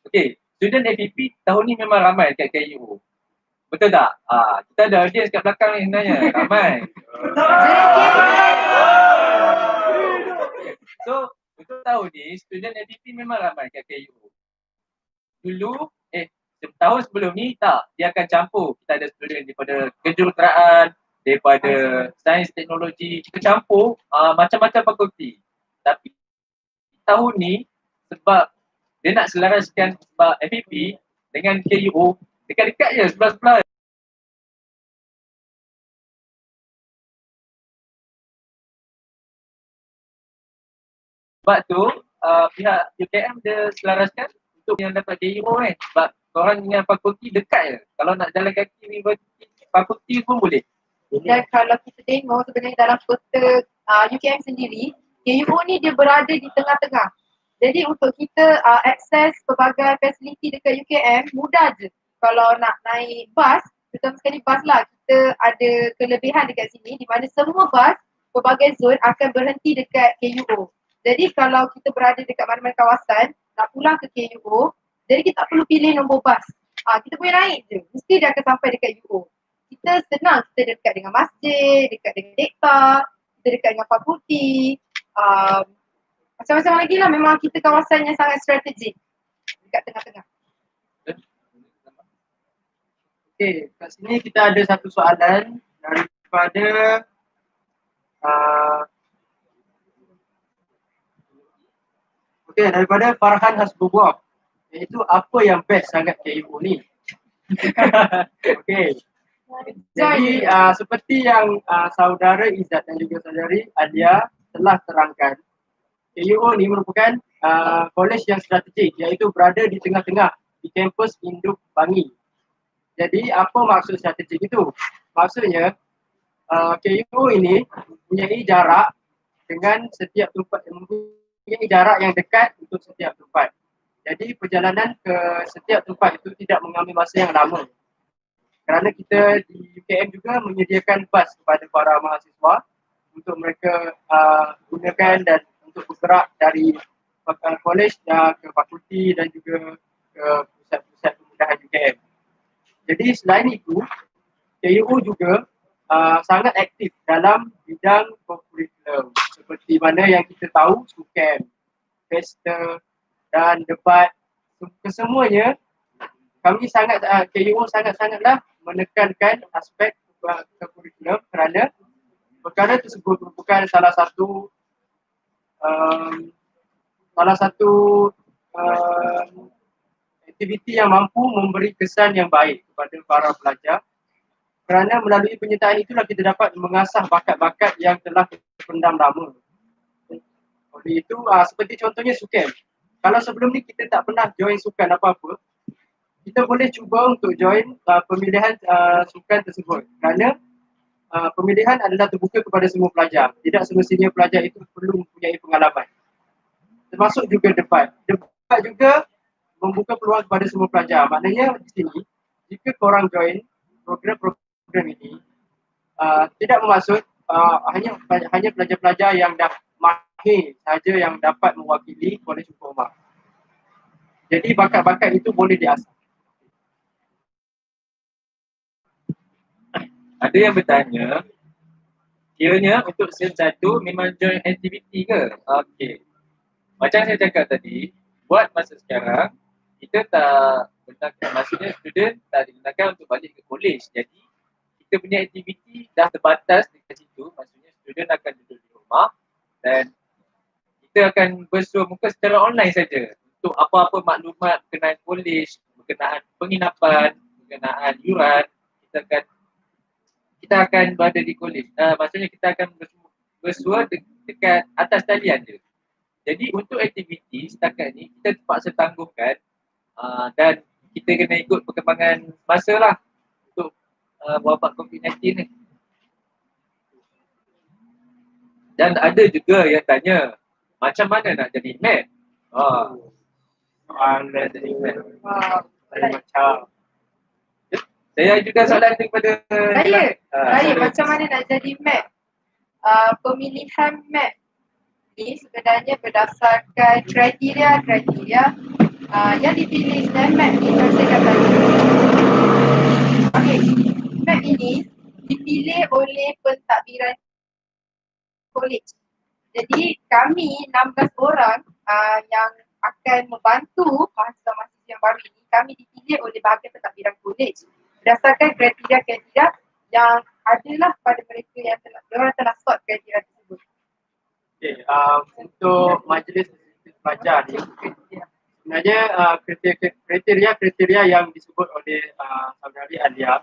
Okey, student FEP tahun ni memang ramai dekat KU. Betul tak? Kita ada audience kat belakang ni sebenarnya, ramai. So, untuk tahun ni student FEP memang ramai kat KU. Dulu, tahun sebelum ni tak, dia akan campur. Kita ada student daripada kejuruteraan, daripada sains teknologi, kita campur macam-macam fakulti. Tapi tahun ni sebab dia nak selaraskan sebab FEP dengan KUO dekat-dekat je, sebelah-sebelah. Sebab tu pihak UKM dia selaraskan untuk yang dapat KUO kan. Sebab korang dengan fakulti dekat je. Kalau nak jalan kaki fakulti pun boleh. Dan kalau kita tengok sebenarnya dalam kota UKM sendiri, KUO ni dia berada di tengah-tengah. Jadi untuk kita akses pelbagai fasiliti dekat UKM mudah je. Kalau nak naik bas, terutama sekali bas lah, kita ada kelebihan dekat sini di mana semua bas pelbagai zon akan berhenti dekat KUO. Jadi kalau kita berada dekat mana-mana kawasan, nak pulang ke KUO, jadi kita tak perlu pilih nombor bas. Kita boleh naik je, mesti dia akan sampai dekat UO. kita senang, kita dekat dengan masjid, dekat dengan dekta, kita dekat dengan fakulti, macam-macam lagi lah. Memang kita kawasan yang sangat strategik dekat tengah-tengah. Okey, kat sini kita ada satu soalan daripada daripada Farhan Hasbullah, iaitu apa yang best sangat KUO ni? Okey. Jadi seperti yang saudara Izzat dan juga saudari Alia telah terangkan, KUO ni merupakan kolej yang strategik, iaitu berada di tengah-tengah di kampus induk Bangi. Jadi apa maksud strategik itu? Maksudnya KUO ini mempunyai jarak dengan setiap tempat, mempunyai jarak yang dekat untuk setiap tempat. Jadi perjalanan ke setiap tempat itu tidak mengambil masa yang lama. Kerana kita di UKM juga menyediakan bas kepada para mahasiswa untuk mereka gunakan dan untuk bergerak dari kolej ke fakulti dan juga ke pusat-pusat kemudahan UKM. Jadi selain itu, KUO juga sangat aktif dalam bidang co-curriculum seperti mana yang kita tahu, SUKEM, pesta dan debat, kesemuanya kami KUO sangat-sangatlah menekankan aspek curriculum kerana perkara tersebut merupakan salah satu aktiviti yang mampu memberi kesan yang baik kepada para pelajar, kerana melalui penyertaan itulah kita dapat mengasah bakat-bakat yang telah terpendam lama. Oleh itu, seperti contohnya SUKEM. Kalau sebelum ni kita tak pernah join sukan apa-apa, kita boleh cuba untuk join pemilihan sukan tersebut, kerana pemilihan adalah terbuka kepada semua pelajar. Tidak semestinya pelajar itu perlu mempunyai pengalaman. Termasuk juga debat. Debat juga membuka peluang kepada semua pelajar. Maknanya di sini, jika korang join program ini, tidak bermaksud hanya pelajar-pelajar yang dah mahir saja yang dapat mewakili kolej hukum. Jadi bakat-bakat itu boleh diasah. Ada yang bertanya, kiranya untuk SEM 1 memang join aktiviti ke? Okey. Macam saya cakap tadi, buat masa sekarang, kita tak gunakan, maksudnya student tak digunakan untuk balik ke kolej. Jadi, kita punya aktiviti dah terbatas dekat situ, maksudnya student akan duduk di rumah dan kita akan bersua muka secara online saja untuk apa-apa maklumat berkenaan kolej, berkenaan penginapan, berkenaan yuran, kita akan berada di kolej. Maksudnya kita akan bersua dekat atas talian je. Jadi untuk aktiviti setakat ni kita terpaksa tangguhkan dan kita kena ikut perkembangan masa lah untuk wabak COVID-19 ni. Dan ada juga yang tanya, macam mana nak jadi mat? Soalan jadi mat. Macam Saya juga soalan daripada Saya macam mana nak jadi mat? Pemilihan mat ni sebenarnya berdasarkan kriteria yang dipilih dan mat ni saya katakan. Okey, mat ini dipilih oleh pentadbiran kolej. Jadi kami 16 orang yang akan membantu mahasiswa-mahasiswa yang baru ini, kami dipilih oleh bahagian pentadbiran kolej berdasarkan kriteria-kriteria yang adalah pada mereka yang telah sort kriteria tersebut. Okay, untuk majlis pelajar ni, sebenarnya kriteria-kriteria yang disebut oleh saudari Alia,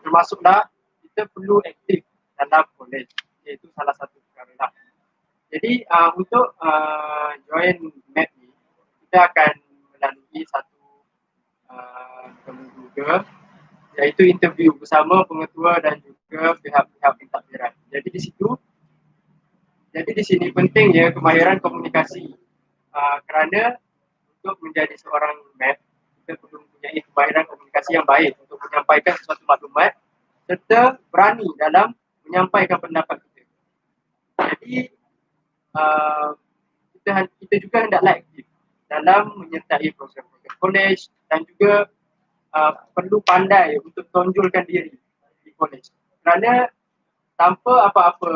termasuklah kita perlu aktif dalam kolej, iaitu salah satu perkara lah. Jadi untuk join MAT ni, kita akan melalui satu kemudian iaitu interview bersama pengetua dan juga pihak-pihak pentadbiran. Jadi di sini pentingnya kemahiran komunikasi, kerana untuk menjadi seorang MAT kita perlu mempunyai kemahiran komunikasi yang baik untuk menyampaikan sesuatu maklumat serta berani dalam menyampaikan pendapat kita. Jadi kita juga hendaklah aktif dalam menyertai program-program kolej dan juga perlu pandai untuk tonjolkan diri di college. Kerana tanpa apa-apa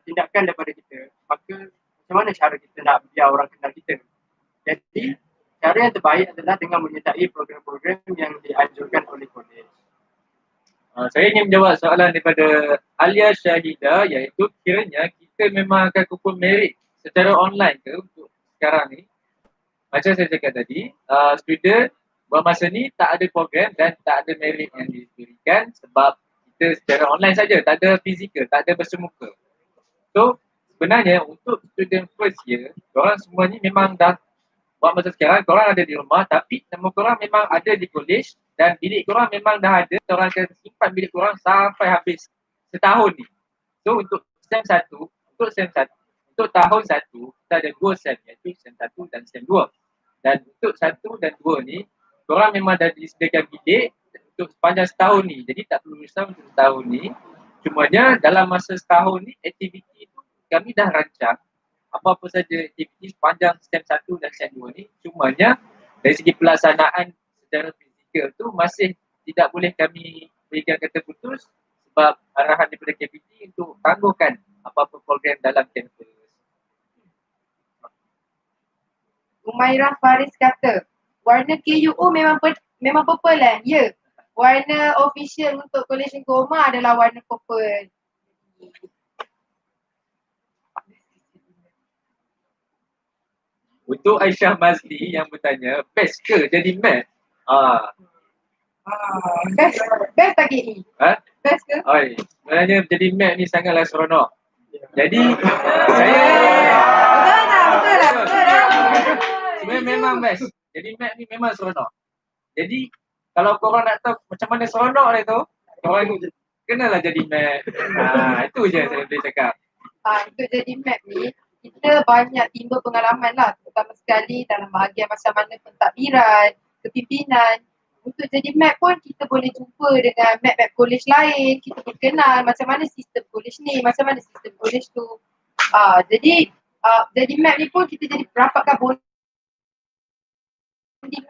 tindakan daripada kita, maka macam mana cara kita nak biar orang kenal kita? Jadi, cara yang terbaik adalah dengan menyertai program-program yang dianjurkan oleh college. Saya ingin menjawab soalan daripada Alia Syahida, iaitu kiranya kita memang akan kumpul merit secara online ke untuk sekarang ni. Macam saya cakap tadi, student buat masa ni tak ada program dan tak ada merit yang diberikan sebab kita secara online saja, tak ada fizikal, tak ada bersemuka. So sebenarnya untuk student first year, korang semua ni memang dah buat masa sekarang, korang ada di rumah tapi nama korang memang ada di college dan bilik korang memang dah ada, korang akan simpan bilik korang sampai habis setahun ni. So untuk SEM 1, untuk tahun 1, kita ada 2 SEM, iaitu SEM 1 dan SEM 2. Dan untuk 1 dan 2 ni, korang memang dah disediakan bilik untuk sepanjang setahun ni. Jadi tak perlu risau untuk setahun ni. Cumanya dalam masa setahun ni, aktiviti tu kami dah rancang apa-apa saja aktiviti sepanjang SEM 1 dan SEM 2 ni. Cumanya dari segi pelaksanaan secara fizikal tu masih tidak boleh kami berikan kata putus sebab arahan daripada KPT untuk tangguhkan apa-apa program dalam kampus. Umairah Faris kata, warna KUO memang purple lah. Ya. Warna official untuk College Goma adalah warna purple. Untuk Aisyah Mazli yang bertanya, best ke jadi mat? Best tak KE? Ha? Best ke? Oi, sebenarnya jadi mat ni sangatlah seronok. Jadi saya Betul lah. sebenarnya memang best. Jadi mat ni memang seronok. Jadi kalau korang nak tahu macam mana seronok dia tu, korang kenalah jadi mat. Itu je saya boleh cakap. Untuk jadi map ni, kita banyak timba pengalaman lah, terutama sekali dalam bahagian macam mana pentadbiran, kepimpinan. Untuk jadi map pun kita boleh jumpa dengan map-map college lain, kita boleh kenal macam mana sistem college ni, macam mana sistem college tu. Jadi map ni pun kita jadi rapatkan bonding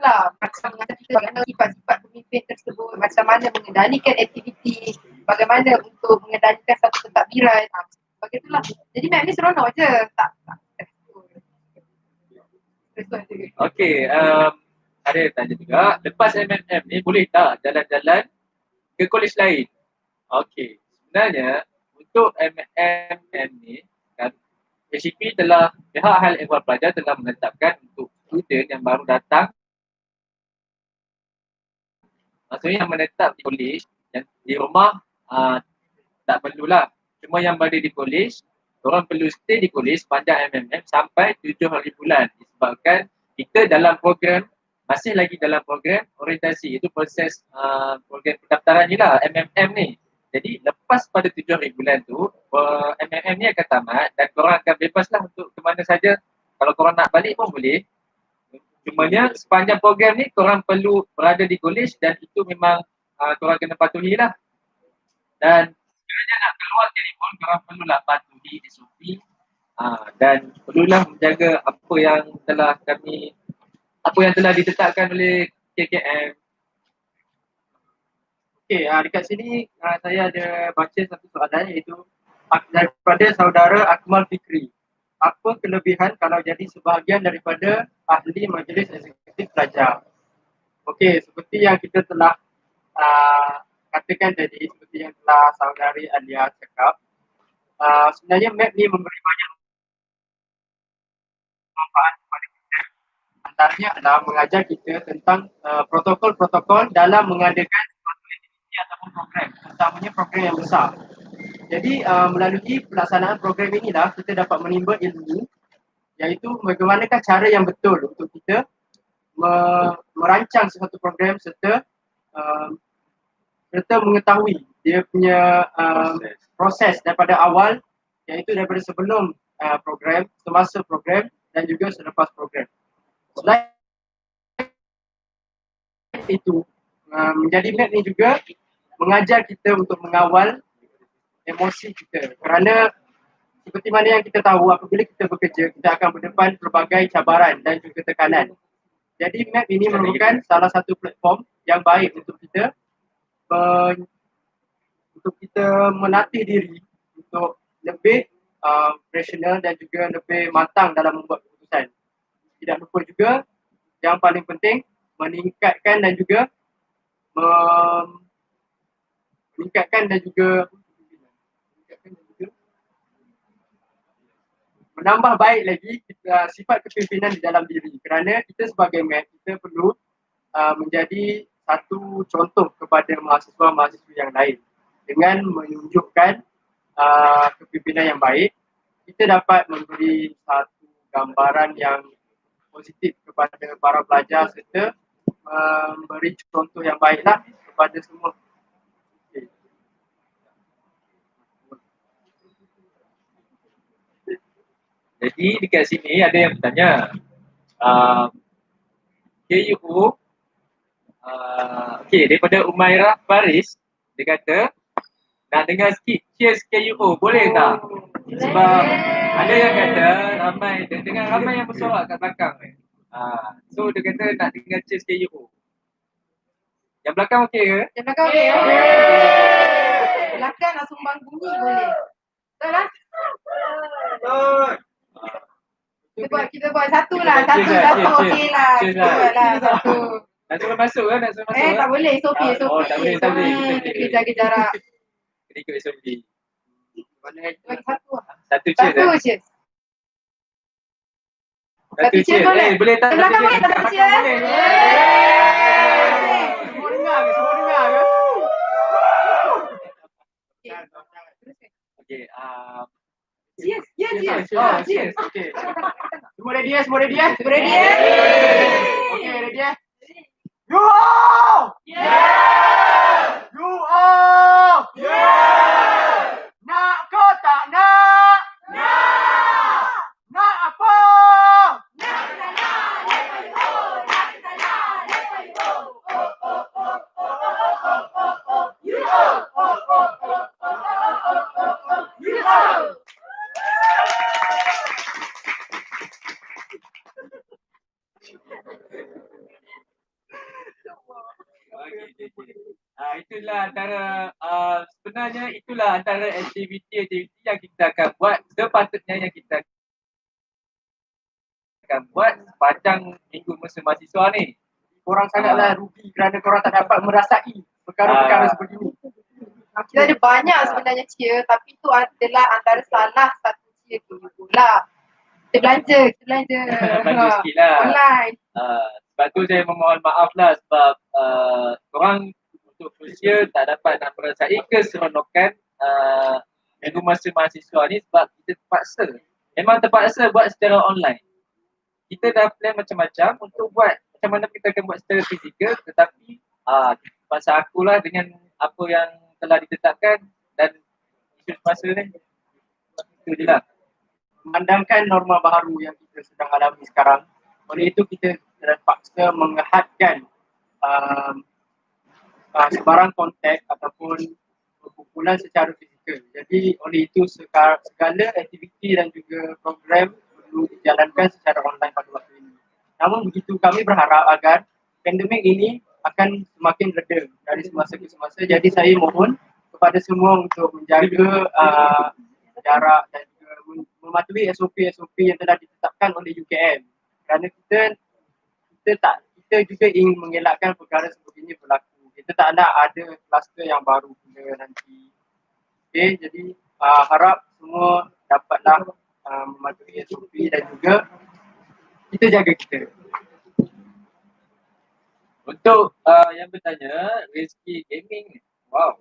lah, macam mengajar kita bagaimana sifat-sifat pemimpin tersebut, macam mana mengendalikan aktiviti, bagaimana untuk mengendalikan satu pentadbiran. Begitulah. Jadi map ni seronok je. Tak. Okey, ada yang tanya juga, lepas MMM ni boleh tak jalan-jalan ke kolej lain? Okey, sebenarnya untuk MMM ni kan, HCP telah, pihak hal ehwal pelajar telah menetapkan untuk student yang baru datang, maksudnya yang menetap di kolej, yang di rumah tak perlulah. Cuma yang berada di kolej, orang perlu stay di kolej sepanjang MMM sampai 7 hari bulan disebabkan kita dalam program, masih lagi dalam program orientasi, itu proses program pendaftaran ni lah, MMM ni. Jadi lepas pada 7 hari bulan tu, MMM ni akan tamat dan korang akan bebas lah untuk ke mana saja. Kalau korang nak balik pun boleh. Cumanya sepanjang program ni korang perlu berada di kolej dan itu memang korang kena patuhi lah. Dan sekiranya nak keluar telefon, korang perlulah patuhi SOP dan perlulah menjaga apa yang telah ditetapkan oleh KKM. Okey, dekat sini saya ada baca satu soalan iaitu daripada saudara Akmal Fikri. Apa kelebihan kalau jadi sebahagian daripada ahli majlis eksekutif pelajar? Okey, seperti yang kita telah katakan tadi, seperti yang telah saudari Alia cakap, sebenarnya MAP ni memberi banyak manfaat kepada kita. Antaranya adalah mengajar kita tentang protokol-protokol dalam mengadakan suatu aktiviti ataupun program, terutamanya program yang besar. Jadi melalui pelaksanaan program inilah kita dapat menimba ilmu, iaitu bagaimanakah cara yang betul untuk kita merancang suatu program serta mengetahui dia punya proses daripada awal, iaitu daripada sebelum program, semasa program dan juga selepas program. Selain itu, menjadi MAP ni juga mengajar kita untuk mengawal emosi kita, kerana seperti mana yang kita tahu, apabila kita bekerja, kita akan berdepan pelbagai cabaran dan juga tekanan. Jadi MAP ini merupakan salah satu platform yang baik untuk kita untuk kita melatih diri untuk lebih profesional dan juga lebih matang dalam membuat keputusan. Tidak lupa juga yang paling penting meningkatkan dan juga menambah baik lagi sifat kepimpinan di dalam diri, kerana kita sebagai MET kita perlu menjadi satu contoh kepada mahasiswa-mahasiswa yang lain. Dengan menunjukkan kepimpinan yang baik, kita dapat memberi satu gambaran yang positif kepada para pelajar serta memberi contoh yang baiklah kepada semua. Jadi dekat sini ada yang bertanya, KUO, okay, daripada Umairah Faris, dia kata nak dengar sikit cheers KUO, boleh tak? Sebab ada yang kata ramai, dengan ramai yang bersorak kat belakang ni. So dia kata nak dengar cheers KUO. Yang belakang okey ke? Yang belakang okey. Belakang nak sumbang bunyi boleh. Betul lah? Kita buat satu lah. Satu okey lah. Cheers Kita buat lah satu. Nak suruh masuk ke? Nak suruh masuk Tak boleh. SOP. Oh, tak boleh. Kita jaga jarak. Kena ikut SOP. Bagi satu lah. Satu cheers. Satu cheers. Satu cheers. Boleh tak? Belakang boleh tak satu cheers? Semua dengar ke? Okay. Cheers. Cheers. Cheers. Okay. Semua ready ya? Ready? Okay, ready ya? You all! Yeah! You all! Yeah! Nak ke tak nak? Nak! Nak apa? Itulah antara sebenarnya itulah antara aktiviti yang kita akan buat, sepatutnya yang kita akan buat sepanjang minggu masa mahasiswa ni. Korang sangatlah rugi kerana korang tak dapat merasai perkara-perkara sebegini. Kita ada banyak sebenarnya cheer, tapi itu adalah antara salah satu cheer tu lah. Kita belanja. Bantu sikit lah. Online. Sebab tu saya memohon maaf lah sebab korang untuk first year tak dapat nak merasai keseronokan minggu masa mahasiswa ni sebab kita terpaksa. Memang terpaksa buat secara online. Kita dah plan macam-macam untuk buat macam mana kita akan buat secara fizikal, tetapi pasal akulah dengan apa yang telah ditetapkan dan isu semasa ni. Itu je lah. Memandangkan norma baharu yang kita sedang alami sekarang, oleh itu kita terpaksa menghadkan sebarang kontak ataupun perkumpulan secara fizikal. Jadi oleh itu segala aktiviti dan juga program perlu dijalankan secara online pada waktu ini. Namun begitu, kami berharap agar pandemik ini akan semakin reda dari semasa ke semasa. Jadi saya mohon kepada semua untuk menjaga jarak dan juga mematuhi SOP-SOP yang telah ditetapkan oleh UKM. Kerana kita juga ingin mengelakkan perkara sebegini berlaku. Kita tak nak ada kluster yang baru pula nanti. Okay, jadi harap semua dapatlah mematuhi SOP dan juga kita jaga kita. Untuk yang bertanya, Rizky Gaming, wow.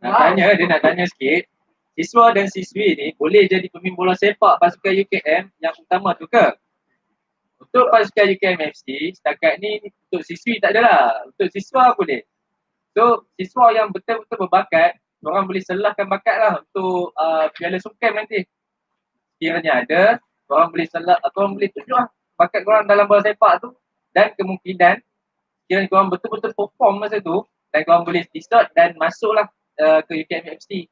Dia nak tanya sikit, siswa dan siswi ni boleh jadi pemain bola sepak pasukan UKM yang utama tu ke? Untuk pasukan UKM FC, setakat ni untuk siswi tak adalah, untuk siswa boleh. So, siswa yang betul-betul berbakat, korang boleh selahkan bakat lah untuk Piala Sukan nanti. Kiranya ada, korang boleh tunjuk lah bakat korang dalam bola sepak tu, dan kemungkinan kiranya korang betul-betul perform masa tu dan korang boleh decide dan masuklah ke UKM FC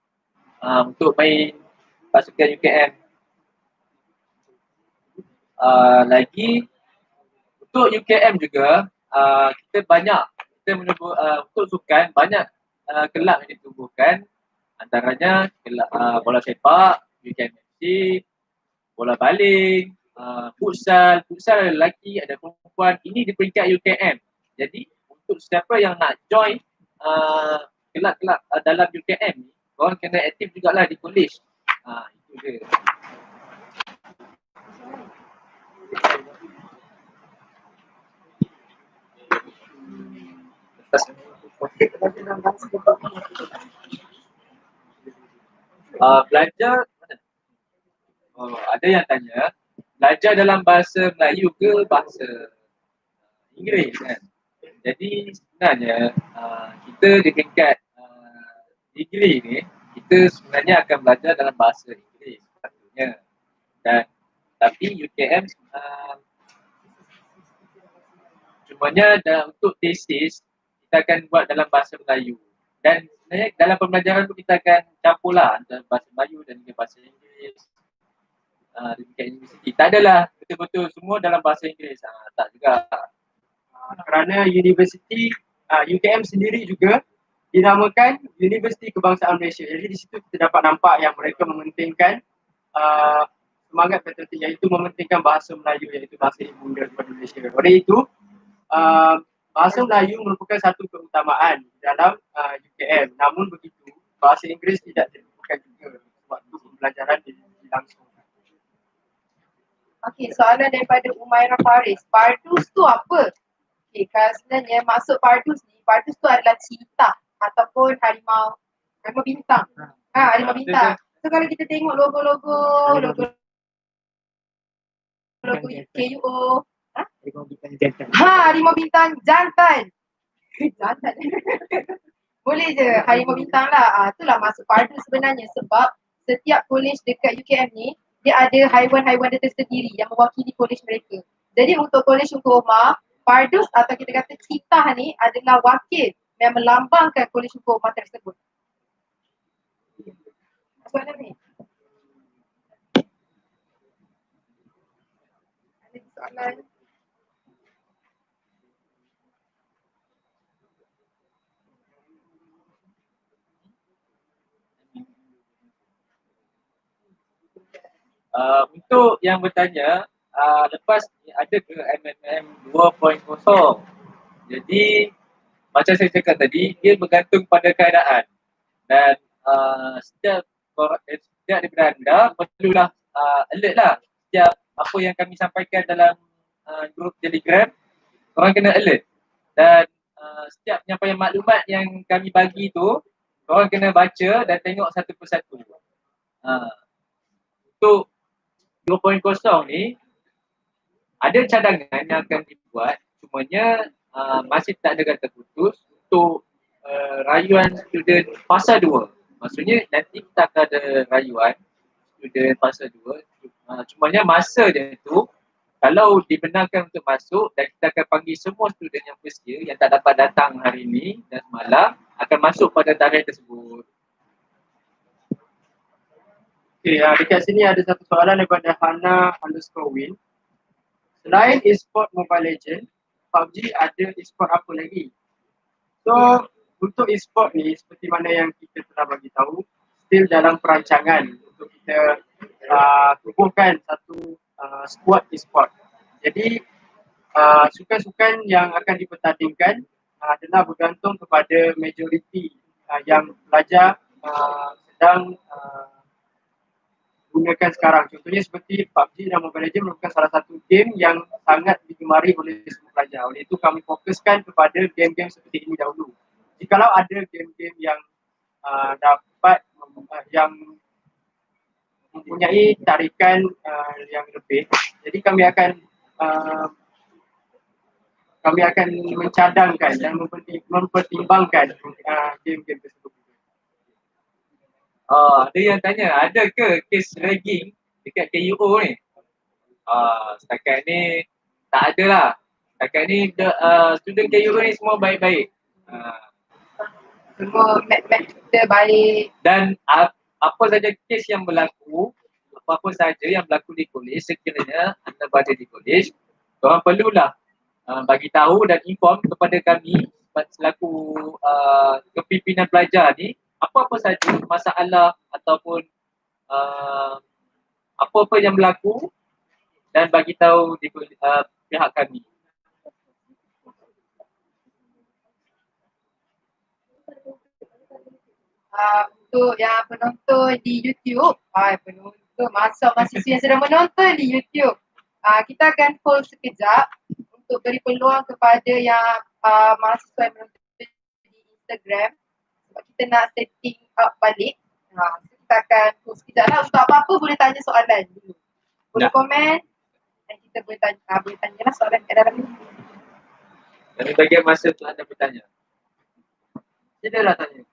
untuk main pasukan UKM. Lagi untuk UKM juga kita menyebut untuk sukan banyak kelab yang ditubuhkan Antaranya bola sepak, UKMFC, bola baling, futsal, futsal ada lelaki, ada perempuan. Ini di peringkat UKM. Jadi untuk siapa yang nak join kelab-kelab dalam UKM ni, korang kena aktif jugalah di college. Itu dia. Belajar mana? Ada yang tanya, belajar dalam bahasa Melayu ke bahasa Inggeris kan? Jadi sebenarnya kita di tingkat degree ni, kita sebenarnya akan belajar dalam bahasa Inggeris sepatutnya. Dan tapi UKM cumanya untuk tesis kita akan buat dalam bahasa Melayu. Dan sebenarnya dalam pembelajaran pun kita akan campurlah antara bahasa Melayu dan juga bahasa Inggeris. Di tingkat universiti. Tak adalah betul-betul semua dalam bahasa Inggeris. Tak juga. Kerana universiti UKM sendiri juga dinamakan Universiti Kebangsaan Malaysia. Jadi di situ kita dapat nampak yang mereka mementingkan semangat patriotik, iaitu mementingkan bahasa Melayu, iaitu bahasa ibunda kepada Malaysia. Oleh itu, bahasa Melayu merupakan satu keutamaan dalam UKM. Namun begitu, bahasa Inggeris tidak dibutuhkan juga waktu pembelajaran langsung. Okey, soalan daripada Umairah Faris. Pardus tu apa? Okey, kalau sebenarnya maksud pardus ni, pardus tu adalah cheetah ataupun harimau bintang. Harimau bintang. So kalau kita tengok logo KUO. Harimau bintang jantan. Jantan. Boleh je, harimau bintang lah. Itulah maksud pardus sebenarnya, sebab setiap college dekat UKM ni, dia ada haiwan-haiwan dia tersendiri yang mewakili college mereka. Jadi untuk college Hukum Umar, pardus atau kita kata cheetah ni adalah wakil yang melambangkan college Hukum Umar tersebut. Soalan ni. Ada soalan? Untuk yang bertanya, lepas ni ada ke MMM 2.0? Jadi macam saya cakap tadi, dia bergantung pada keadaan. Dan setiap daripada anda perlulah alert lah. Setiap apa yang kami sampaikan dalam grup Telegram, korang kena alert. Dan setiap penyampaian maklumat yang kami bagi tu, korang kena baca dan tengok satu persatu. Untuk 2.0 ni, ada cadangan yang akan dibuat, cumanya masih tak ada kata putus untuk rayuan student fasa 2. Maksudnya nanti kita akan ada rayuan student fasa 2. Cumanya masa dia tu, kalau dibenarkan untuk masuk dan kita akan panggil semua student yang first year yang tak dapat datang hari ini dan semalam, akan masuk pada tarikh tersebut. Okay, dekat sini ada satu soalan daripada Hana_Win. Selain e-sport Mobile Legend, PUBG ada e-sport apa lagi? So, untuk e-sport ni seperti mana yang kita telah bagi tahu, still dalam perancangan untuk kita tubuhkan satu squad e-sport. Jadi, sukan-sukan yang akan dipertandingkan adalah bergantung kepada majoriti yang pelajar sedang gunakan sekarang. Contohnya seperti PUBG dan Mobile Legends merupakan salah satu game yang sangat digemari oleh semua pelajar. Oleh itu kami fokuskan kepada game-game seperti ini dahulu. Jikalau ada game-game yang dapat yang mempunyai tarikan yang lebih, jadi kami akan mencadangkan dan mempertimbangkan game-game tersebut. Ada yang tanya, ada ke kes ragging dekat KUO ni? Setakat ni tak ada lah. Setakat ni student KUO ni semua baik-baik. Semua mat-mat kita baik. Dan apa saja kes yang berlaku, apa-apa saja yang berlaku di kolej, sekiranya anda berada di kolej, korang perlulah bagi tahu dan inform kepada kami selaku kepimpinan pelajar ni, apa-apa saja masalah ataupun apa-apa yang berlaku dan bagi tahu di pihak kami. Untuk yang penonton di YouTube, penonton masa mahasiswa yang sedang menonton di YouTube, kita akan hold sekejap untuk beri peluang kepada yang mahasiswa yang menonton di Instagram sebab kita nak setting up balik. Kita akan hold sekejap lah. Untuk apa-apa boleh tanya soalan dulu. Boleh komen dan kita boleh tanya lah soalan kat dalam ni. Kami bagi masa untuk anda bertanya. Silalah tanya.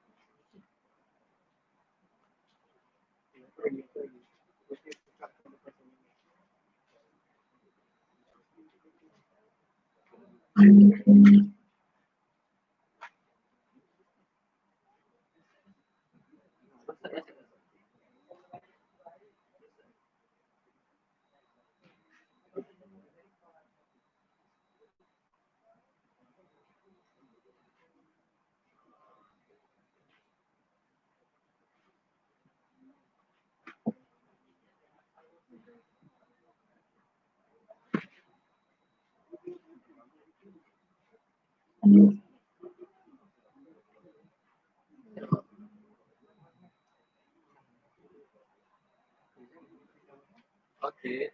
Okey.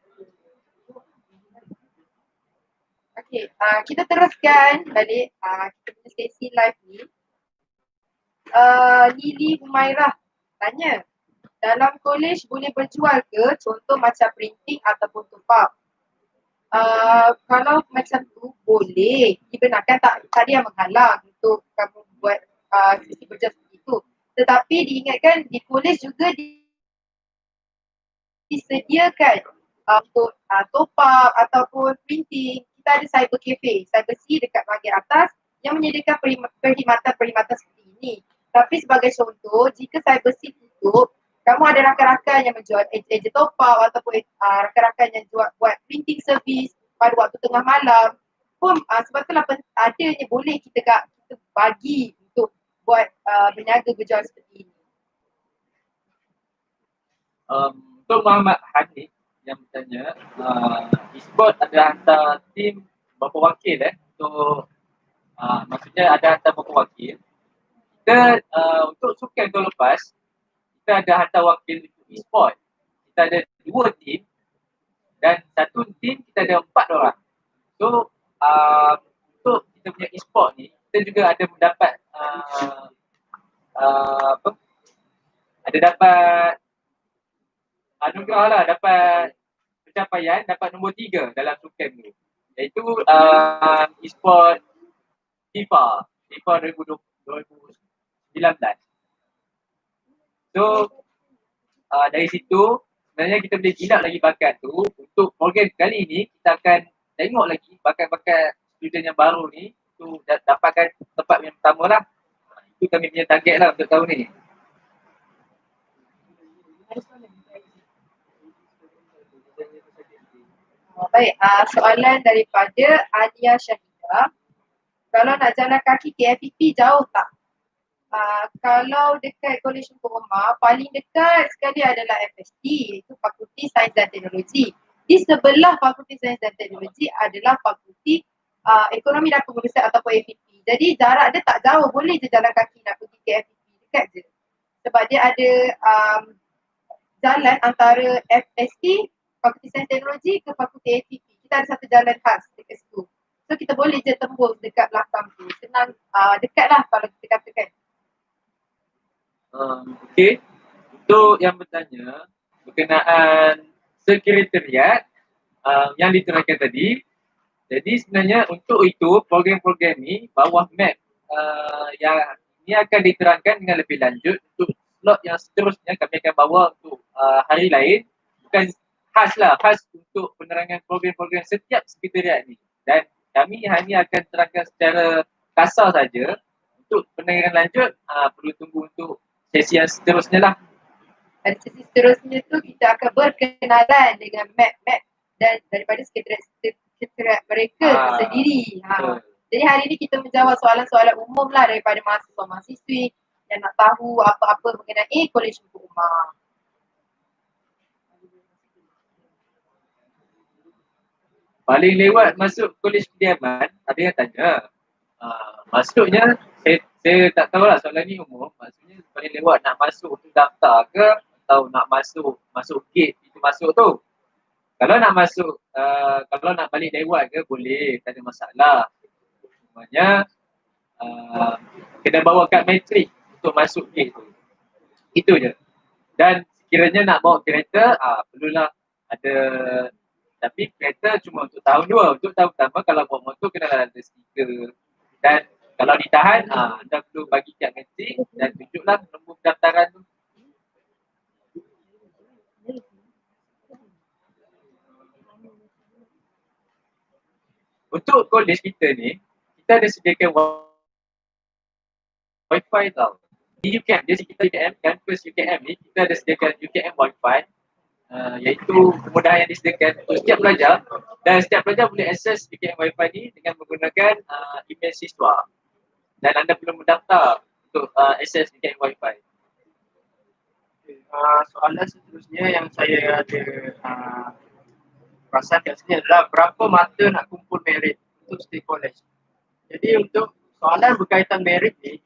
Okey, kita teruskan balik kita punya sesi live ni. Lily Humairah tanya, dalam college boleh berjual ke contoh macam printing ataupun top-up? Kalau macam tu boleh, dibenarkan, tak ada yang menghalang untuk kamu buat sesi berjual seperti itu. Tetapi diingatkan di college juga disediakan untuk top-up ataupun printing. Kita ada cyber cafe, cyber C dekat bahagian atas yang menyediakan perkhidmatan seperti ini. Tapi sebagai contoh, jika cyber C tutup, kamu ada rakan-rakan yang menjual ejen top-up ataupun rakan-rakan yang buat printing service pada waktu tengah malam pun sebab itulah adanya boleh kita bagi untuk buat berniaga berjual seperti ini. Untuk Muhammad Hanif yang bertanya, e-sport ada hantar tim berapa wakil untuk maksudnya ada hantar berapa wakil. Kita untuk sukan tahun lepas kita ada hantar wakil untuk e-sport. Kita ada 2 tim dan satu tim kita ada 4 orang. So untuk kita punya e-sport ni kita juga ada mendapat dapat anugerah lah, dapat pencapaian, dapat nombor 3 dalam sukan tu, iaitu e-sport FIFA 2019. So dari situ sebenarnya kita boleh jilat lagi bakat tu. Untuk program kali ni kita akan tengok lagi bakat-bakat student yang baru ni tu dapatkan tempat yang pertama lah. Itu kami punya target lah untuk tahun ni. Baik, soalan daripada Alia Syahidah. Kalau nak jalan kaki KFPP jauh tak? Kalau dekat College Umar, paling dekat sekali adalah FST, iaitu Fakulti Sains dan Teknologi. Di sebelah Fakulti Sains dan Teknologi adalah Fakulti Ekonomi dan Pengurusan ataupun APP. Jadi jarak dia tak jauh, boleh je jalan kaki nak pergi KFPP, dekat je. Sebab dia ada jalan antara FST, Fakulti Sains Teknologi ke Fakulti APP. Kita ada satu jalan khas dekat situ. So kita boleh je tembus dekat belakang tu. Senang, dekat lah kalau kita katakan. Okey. Untuk yang bertanya berkenaan sekretariat yang diterangkan tadi. Jadi sebenarnya untuk itu program-program ni bawah map yang ini akan diterangkan dengan lebih lanjut. Untuk slot yang seterusnya kami akan bawa untuk hari lain. Bukan khas untuk penerangan program-program setiap sekretariat ni. Dan kami hanya akan terangkan secara kasar saja. Untuk penerangan lanjut perlu tunggu untuk sesi yang seterusnya lah. Dan sesi seterusnya tu kita akan berkenalan dengan map-map dan daripada sekretariat mereka sendiri. Jadi hari ni kita menjawab soalan-soalan umum lah daripada mahasiswa-mahasiswi yang nak tahu apa-apa mengenai Kolej Hukum Umar. Paling lewat masuk Kolej Kediaman, ada yang tanya. Maksudnya, saya tak tahulah soalan ni umum. Maksudnya paling lewat nak masuk tu daftar ke atau nak masuk gate itu masuk tu. Kalau nak masuk, kalau nak balik lewat ke boleh, tak ada masalah. Cumanya kena bawa kad metrik untuk masuk gate tu. Itu je. Dan sekiranya nak bawa kereta, perlulah ada, tapi kereta cuma untuk tahun 2. Untuk tahun pertama kalau bawa motor kena ada stiker. Dan kalau ditahan, anda perlu bagi kad metrik dan tunjuklah nombor pendaftaran tu. Untuk kolej kita ni, kita ada sediakan Wi-Fi tau. Di UKM, dia kita UKM, kampus UKM ni, kita ada sediakan UKM Wi-Fi, iaitu kemudahan yang disediakan untuk setiap pelajar, dan setiap pelajar boleh akses UKM Wi-Fi ni dengan menggunakan email siswa. Dan anda perlu mendaftar untuk akses UKM Wi-Fi. Soalan seterusnya yang saya ada perasan kat sini adalah berapa mata nak kumpul merit untuk stay college. Jadi untuk soalan berkaitan merit ni,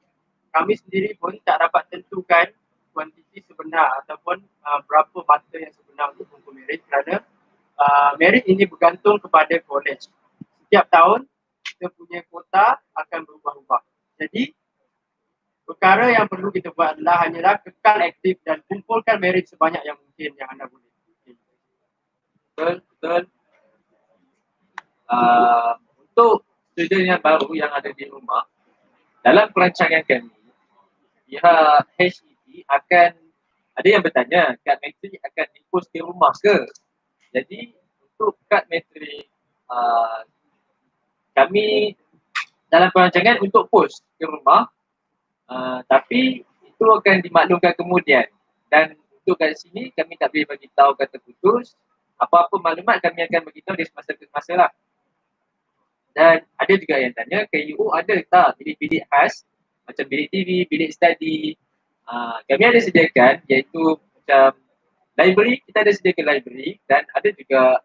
kami sendiri pun tak dapat tentukan kuantiti sebenar ataupun berapa mata yang sebenar untuk kumpul merit kerana merit ini bergantung kepada college. Setiap tahun kita punya kuota akan berubah-ubah. Jadi perkara yang perlu kita buat adalah hanyalah kekal aktif dan kumpulkan merit sebanyak yang mungkin yang anda boleh. Betul. Untuk student yang baru yang ada di rumah, dalam perancangan kami, pihak HED akan, ada yang bertanya, kad metrik akan dipost ke rumah ke? Jadi untuk kad metrik, kami dalam perancangan untuk post ke rumah, tapi itu akan dimaklumkan kemudian. Dan untuk kat sini kami tak boleh bagi tahu kata putus. Apa-apa maklumat kami akan bagi tahu dari semasa ke semasa lah. Dan ada juga yang tanya, KUO ada tak bilik-bilik khas macam bilik TV, bilik study? Kami ada sediakan, iaitu macam library, kita ada sediakan library, dan ada juga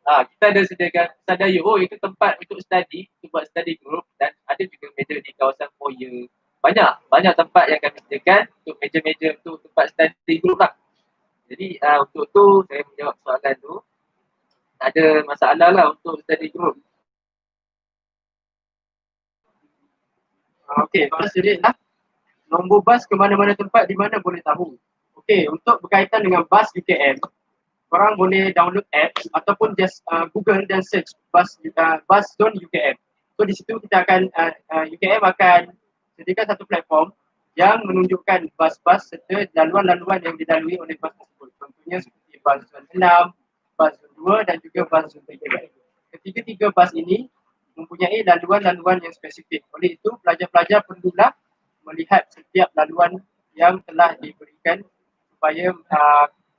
kita ada sediakan Sadaya. Itu tempat untuk study, untuk buat study group, dan ada juga meja di kawasan foyer. Banyak tempat yang kami sediakan untuk meja-meja untuk tempat study group lah. Jadi untuk tu saya menjawab soalan tu. Tak ada masalah lah untuk study group. Okey, soalan sedikit lah. Nombor bas ke mana-mana tempat di mana boleh tahu. Okey, untuk berkaitan dengan bas UKM, korang boleh download apps ataupun just Google dan search bus zone UKM. So di situ kita akan UKM akan sediakan satu platform yang menunjukkan bas-bas serta laluan-laluan yang dilalui oleh bas tersebut. Contohnya seperti bas zon 6, bas zon 2 dan juga bas zon 3. Ketiga-tiga bas ini mempunyai laluan-laluan yang spesifik. Oleh itu, pelajar-pelajar perlulah melihat setiap laluan yang telah diberikan supaya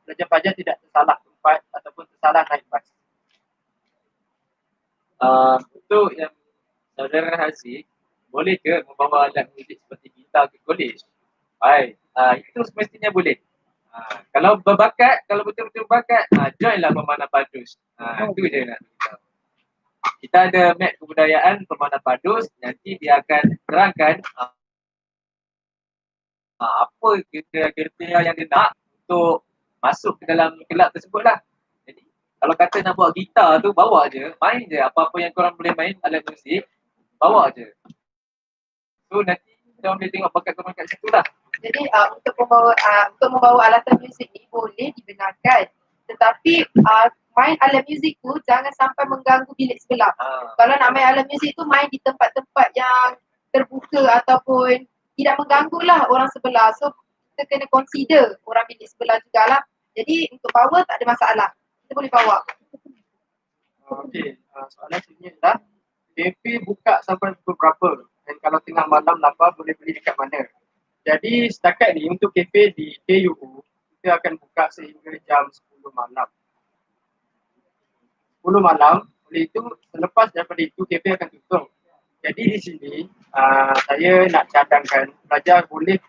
pelajar-pelajar tidak tersalah tempat ataupun tersalah naik bas. Untuk yang saudara Haziq, boleh ke membawa alat muzik seperti gitar ke kolej? Itu semestinya boleh. Kalau berbakat, kalau betul-betul berbakat, joinlah Pemanah Padus. Itu je nak beritahu. Kita ada map kebudayaan Pemanah Padus, nanti dia akan terangkan apa kriteria yang dia nak untuk masuk ke dalam kelab tersebut lah. Jadi kalau kata nak bawa gitar tu, bawa je, main je apa-apa yang korang boleh main alat muzik, bawa je. So nanti kita boleh tengok bakat korang kat situ lah. Jadi untuk membawa alatan muzik ni boleh dibenarkan, tetapi main alat muzik tu jangan sampai mengganggu bilik sebelah. Kalau nak main alat muzik tu, main di tempat-tempat yang terbuka ataupun tidak mengganggu lah orang sebelah. So kita kena consider orang bilik sebelah jugalah. Jadi untuk bawa tak ada masalah, kita boleh bawa. Okey, soalan sebenarnya adalah kafe buka sampai pukul berapa? Dan kalau tengah malam lapar boleh beli dekat mana? Jadi setakat ni untuk kafe di KUU kita akan buka sehingga jam 10 malam. 10 malam, oleh itu selepas daripada itu kafe akan tutup. Jadi di sini saya nak cadangkan pelajar boleh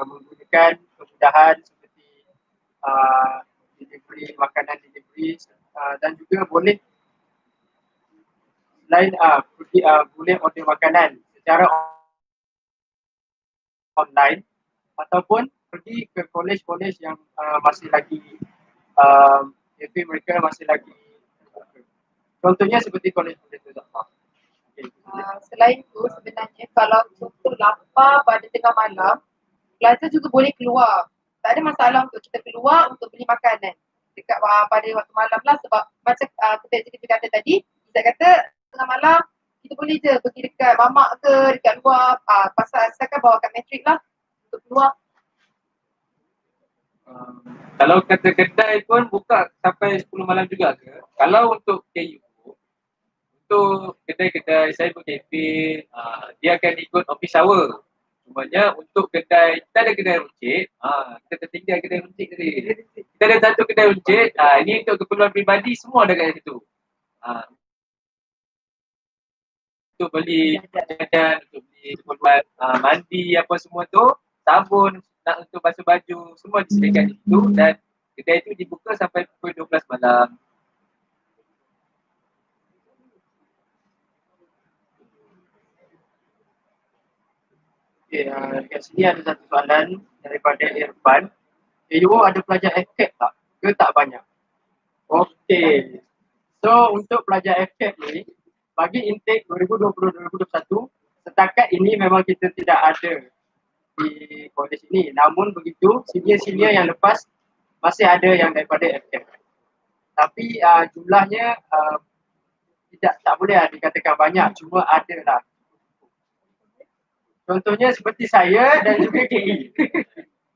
menggunakan kemudahan seperti delivery makanan delivery dan juga boleh selain boleh order makanan secara online ataupun pergi ke kolej-kolej yang masih lagi FA mereka masih lagi contohnya seperti kolej-kolej tu. Selain tu sebenarnya kalau contoh lapar pada tengah malam, pelajar juga boleh keluar. Tak ada masalah untuk kita keluar untuk beli makanan dekat pada waktu malam lah sebab macam kita kata tadi, kita kata tengah malam kita boleh je pergi dekat mamak ke dekat luar pasal asalkan bawakan matrik lah untuk keluar. Kalau kata kedai pun buka sampai 10 malam juga ke? Kalau untuk KU, untuk kedai-kedai cyber cafe, dia akan ikut office hour. Cumanya untuk kedai, kita ada kedai runcit, kita tertinggal kedai runcit tadi. Kita ada satu kedai runcit, ini untuk keperluan peribadi semua ada kat situ. Untuk beli jajan, untuk beli keperluan mandi apa semua tu, sabun, nak untuk basuh baju, semua disediakan di situ dan kedai itu dibuka sampai pukul 12 malam. Okay, kat sini ada satu soalan daripada Irfan. KUO ada pelajar FCAT tak? Ke tak banyak? Okey. So untuk pelajar FCAT ni, bagi intake 2020-2021, setakat ini memang kita tidak ada di kolej ini. Namun begitu, senior-senior yang lepas masih ada yang daripada FCAT. Tapi jumlahnya tak boleh dikatakan banyak, cuma ada lah. Contohnya seperti saya dan juga KI.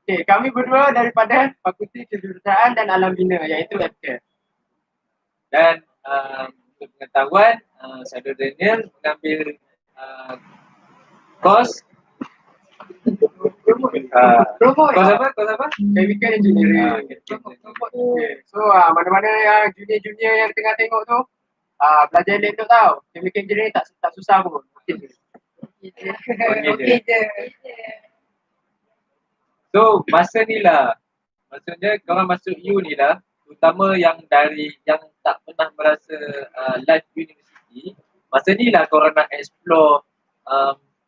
Okay, kami berdua daripada Fakulti Kejuruteraan dan Alam Bina iaitu FCAT. Dan untuk pengetahuan, Saudara Daniel mengambil kos kos apa? Kos apa? Chemical Engineering. Okay. So mana-mana yang junior-junior yang tengah tengok tu, belajar elektrik tau. Chemical Engineering tak susah pun. Okey je. So masa ni lah, maksudnya korang masuk U ni lah, terutama yang tak pernah merasa life university, masa ni lah korang nak explore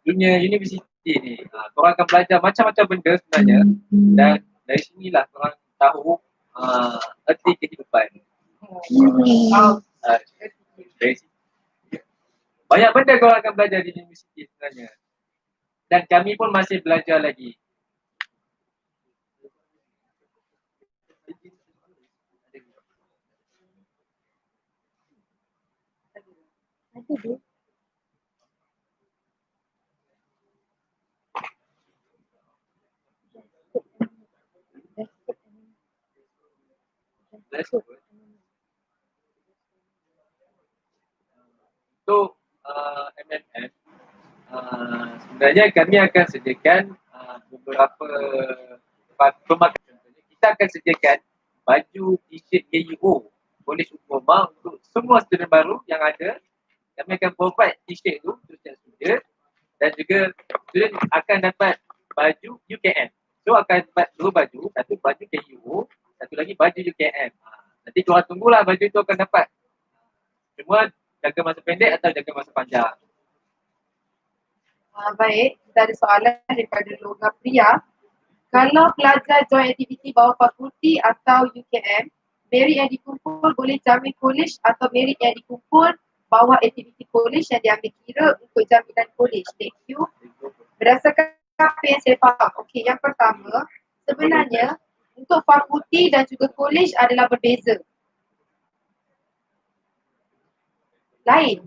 dunia universiti ni. Korang akan belajar macam-macam benda sebenarnya dan dari sinilah korang tahu erti kehidupan. Dari sini. Banyak benda korang akan belajar di universiti sebenarnya. Dan kami pun masih belajar lagi. Untuk MMM, sebenarnya kami akan sediakan beberapa pemakanan. Kita akan sediakan baju t-shirt KUO Kolej Umpama untuk semua student baru yang ada. Kami akan provide t-shirt tu untuk setiap student dan juga student akan dapat baju UKM. So akan dapat dua baju, satu baju KUO, satu lagi baju UKM. Nanti korang tunggulah baju tu akan dapat. Cuma jaga masa pendek atau jaga masa panjang. Baik, kita ada soalan daripada Loga Priya. Kalau pelajar join aktiviti bawah fakulti atau UKM, merit yang dikumpul boleh jamin kolej atau merit yang dikumpul bawah aktiviti kolej yang diambil kira untuk jaminan kolej. Thank you. Berdasarkan apa yang saya faham. Okey, yang pertama, sebenarnya untuk fakulti dan juga kolej adalah berbeza. Lain.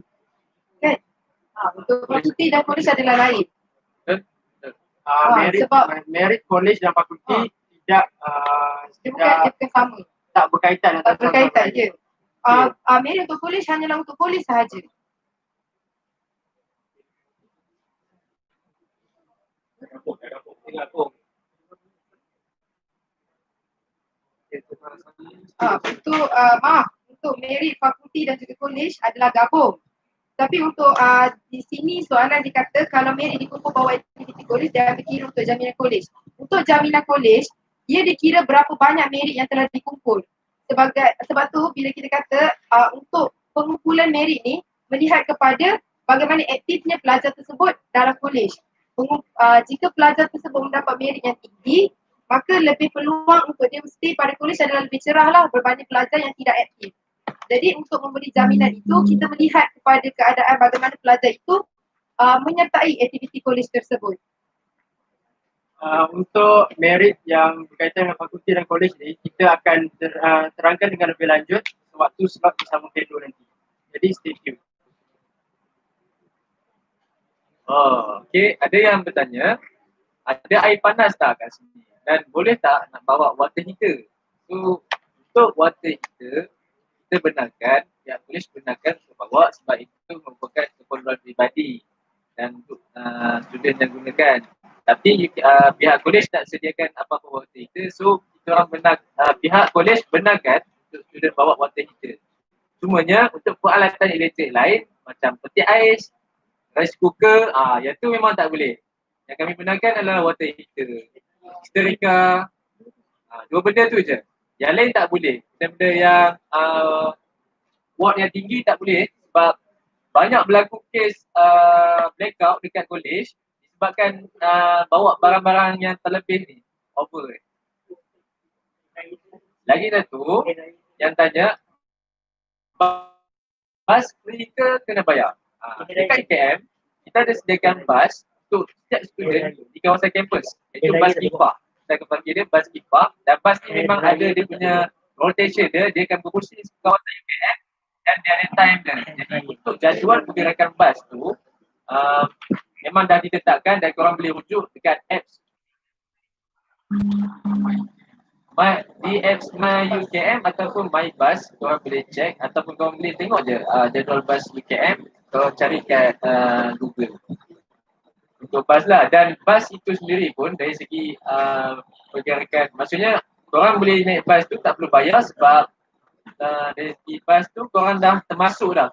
Kan? Untuk fakulti dan kolej adalah lain. Merit kolej dan fakulti tidak bukan sama. Tak berkaitan. Tak berkaitan je. Merit untuk kolej hanyalah untuk kolej sahaja. Untuk merit fakulti dan juga kolej adalah gabung. Tapi untuk di sini soalan dikata kalau merit dikumpul bawah aktiviti college dia ambil kira untuk jaminan college. Untuk jaminan college, dia dikira berapa banyak merit yang telah dikumpul. Sebab tu bila kita kata untuk pengumpulan merit ni melihat kepada bagaimana aktifnya pelajar tersebut dalam college. Jika pelajar tersebut mendapat merit yang tinggi, maka lebih peluang untuk dia stay pada college adalah lebih cerah lah berbanding pelajar yang tidak aktif. Jadi untuk memberi jaminan itu, kita melihat kepada keadaan bagaimana pelajar itu menyertai aktiviti college tersebut. Untuk merit yang berkaitan dengan fakulti dan college ni, kita akan terangkan dengan lebih lanjut sewaktu sebab bersama Pedro nanti. Jadi stay tune. Okay, ada yang bertanya, ada air panas tak kat sini? Dan boleh tak nak bawa water heater? So, untuk water heater, kita benarkan, pihak polis benarkan untuk bawa sebab itu merupakan keperluan peribadi dan untuk student yang gunakan. Tapi pihak kolej tak sediakan apa-apa water heater, so kita orang pihak kolej benarkan untuk student bawa water heater. Cumanya untuk peralatan elektrik lain macam peti ais, rice cooker, yang tu memang tak boleh. Yang kami benarkan adalah water heater, histerika, dua benda tu je. Yang lain tak boleh. Benda-benda yang watt yang tinggi tak boleh sebab banyak berlaku kes blackout dekat college disebabkan bawa barang-barang yang terlebih ni, over. Lagi satu yang tanya, bas free ke kena bayar? Dekat UKM, kita ada sediakan bas untuk setiap student di kawasan kampus, iaitu bas kifah. Kita akan panggil dia bas kifah dan bas ni memang ada dia punya rotation dia akan berfungsi di kawasan UKM dan dia ada time dia. Jadi untuk jadual pergerakan bas tu memang dah ditetapkan dan korang boleh rujuk dekat apps di apps My UKM ataupun My Bus, korang boleh check ataupun korang boleh tengok je jadual bus UKM, korang cari kat Google untuk bus lah. Dan bus itu sendiri pun dari segi pergerakan, maksudnya korang boleh naik bus tu tak perlu bayar sebab dari segi bus tu korang dah termasuk dah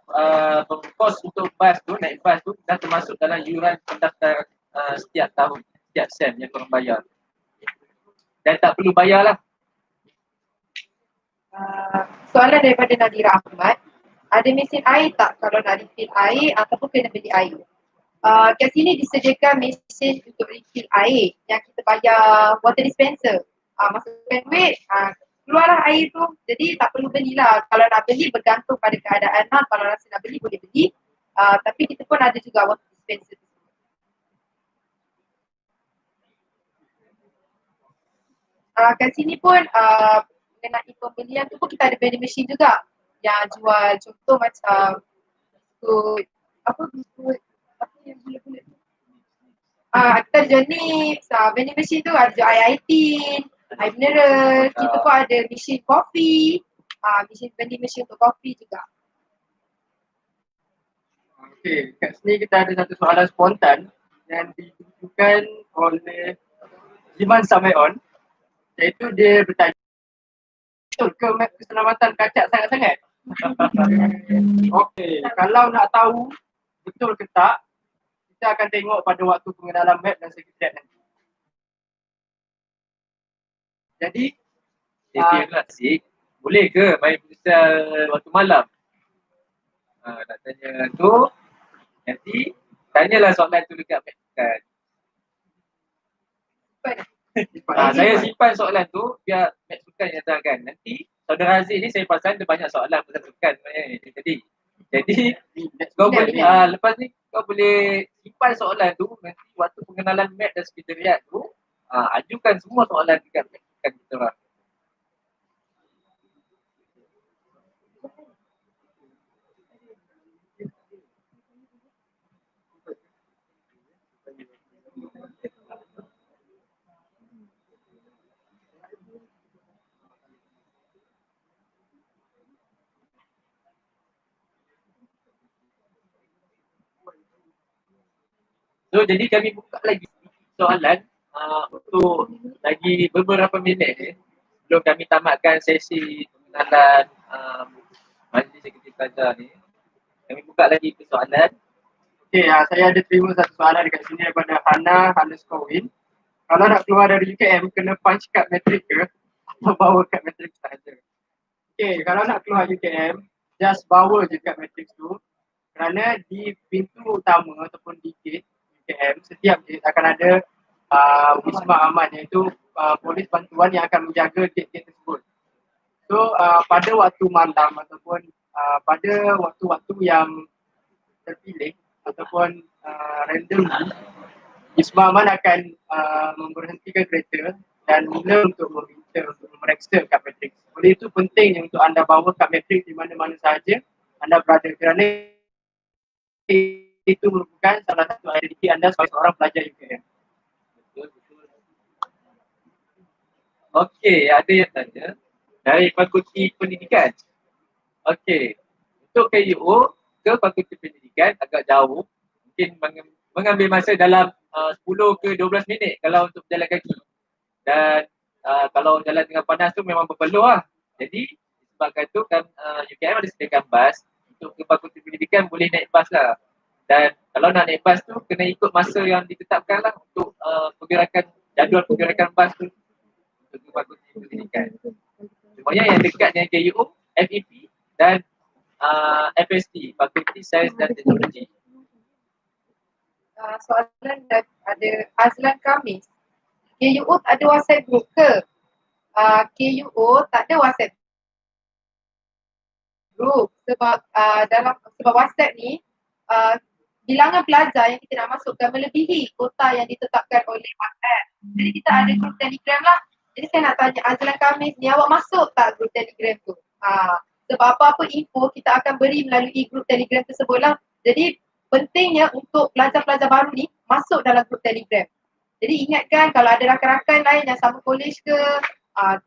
kos untuk bus tu, naik bus tu dah termasuk dalam yuran pendaftar setiap tahun, setiap sem yang korang bayar dan tak perlu bayar lah. Soalan daripada Nadira Ahmad, ada mesin air tak kalau nak refill air ataupun kena beli air? Kat sini disediakan mesin untuk refill air yang kita bayar water dispenser. Masukkan duit, keluarlah air tu. Jadi tak perlu belilah. Kalau nak beli bergantung pada keadaan lah. Kalau rasa nak beli boleh beli. Tapi kita pun ada juga water dispenser. Kat sini pun mengenai pembelian tu pun kita ada vending machine juga yang jual contoh macam biskut yang bulat-bulat tu. Kita jual ni, vending machine tu ada jual air tin, air mineral, kita pun ada mesin kopi, vending machine untuk kopi juga. Okey, kat sini kita ada satu soalan spontan yang ditujukan oleh Liman Sameon, iaitu dia bertanya, betul ke map keselamatan kacak sangat-sangat? Okey, kalau nak tahu betul ke tak, kita akan tengok pada waktu pengenalan map dan sekretariat nanti. Jadi, Sik, boleh ke main futsal waktu malam? Nak tanya tu, nanti tanyalah soalan tu dekat map kan. Saya simpan soalan tu biar Mat Sukan yang datangkan. Nanti saudara Aziz ni saya perasan dia banyak soalan pasal Sukan sebenarnya tadi. Jadi kau boleh lepas ni kau boleh simpan soalan tu nanti waktu pengenalan Mat dan sekretariat tu ajukan semua soalan dekat Mat Sukan kita orang. So jadi kami buka lagi soalan untuk lagi beberapa minit ni sebelum kami tamatkan sesi pengenalan Majlis Eksekutif Pelajar ni. Kami buka lagi persoalan. Okey, saya ada terima satu soalan dekat sini daripada Hana_Win. Kalau nak keluar dari UKM, kena punch card matrik ke? Atau bawa kad matrik sahaja? Okey, kalau nak keluar UKM, just bawa je kad matrik tu. Kerana di pintu utama ataupun di gate UKM, setiap gate akan ada Wisma Aman, iaitu polis bantuan yang akan menjaga gate-gate tersebut. So pada waktu malam ataupun pada waktu-waktu yang terpilih ataupun randomly, Wisma Aman akan memberhentikan kereta dan mula untuk meminta untuk memeriksa kad matrik. Oleh itu penting untuk anda bawa kad matrik di mana-mana sahaja anda berada, kerana itu merupakan salah satu identiti anda sebagai seorang pelajar UKM. Betul, betul. Okey, ada yang tanya dari Fakulti Pendidikan. Okey, untuk KUO ke Fakulti Pendidikan agak jauh. Mungkin mengambil masa dalam 10 ke 12 minit kalau untuk berjalan kaki. Dan kalau jalan dengan panas tu memang berpeluh lah. Jadi sebabkan tu kan UKM ada sediakan bas. Untuk ke Fakulti Pendidikan boleh naik bas lah. Dan kalau nak naik bas tu kena ikut masa yang ditetapkan lah untuk pergerakan, jadual pergerakan bas tu untuk ke Fakulti Pendidikan. Semuanya yang dekat dengan KUO, FEP dan FST, Fakulti Sains dan Teknologi. Soalan ada Azlan Kamis. KUO tak ada WhatsApp group ke? KUO tak ada WhatsApp group sebab sebab WhatsApp ni bilangan pelajar yang kita nak masukkan melebihi kota yang ditetapkan oleh WhatsApp. Jadi kita ada grup Telegram lah. Jadi saya nak tanya Azlan Kamis ni, awak masuk tak grup Telegram tu? Sebab apa-apa info kita akan beri melalui grup Telegram tersebut lah. Jadi pentingnya untuk pelajar-pelajar baru ni masuk dalam grup Telegram. Jadi ingatkan kalau ada rakan-rakan lain yang sama college ke,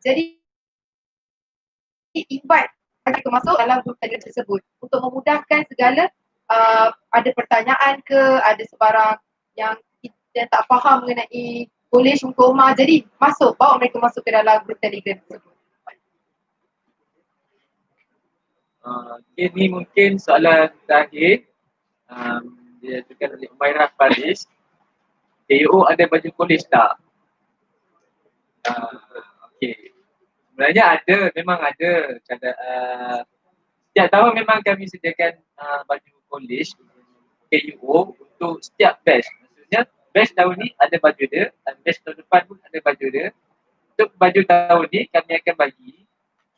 jadi invite mereka masuk dalam grup Telegram tersebut untuk memudahkan segala ada pertanyaan ke, ada sebarang yang kita tak faham mengenai college Hukumah. Jadi bawa mereka masuk ke dalam grup Telegram tersebut. Okay, ni mungkin soalan terakhir. Dia ajukan oleh Umairah Faris. KUO ada baju kolej tak? Okay. Sebenarnya ada, memang ada. Setiap tahun memang kami sediakan baju kolej KUO untuk setiap batch. Maksudnya batch tahun ni ada baju dia dan batch tahun depan pun ada baju dia. Untuk baju tahun ni kami akan bagi.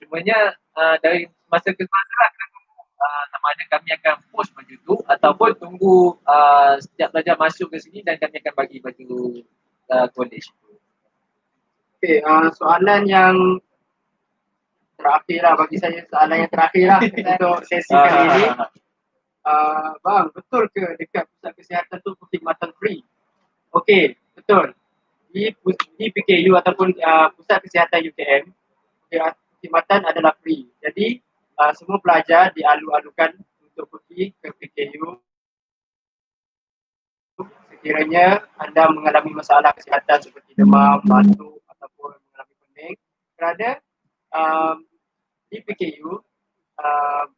Cumanya dari masa ke masa lah kena tunggu sama ada kami akan post baju tu ataupun tunggu setiap pelajar masuk ke sini dan kami akan bagi baju kolej. Okay, soalan yang terakhir lah bagi saya, soalan yang terakhir lah untuk sesi kali ini. Bang, betul ke dekat pusat kesihatan tu perkhidmatan free? Okey, betul. Di PKU ataupun pusat kesihatan UKM, perkhidmatan adalah free. Jadi semua pelajar dialu-alukan untuk pergi ke PKU sekiranya anda mengalami masalah kesihatan seperti demam, batuk ataupun mengalami pening. Kerana di PKU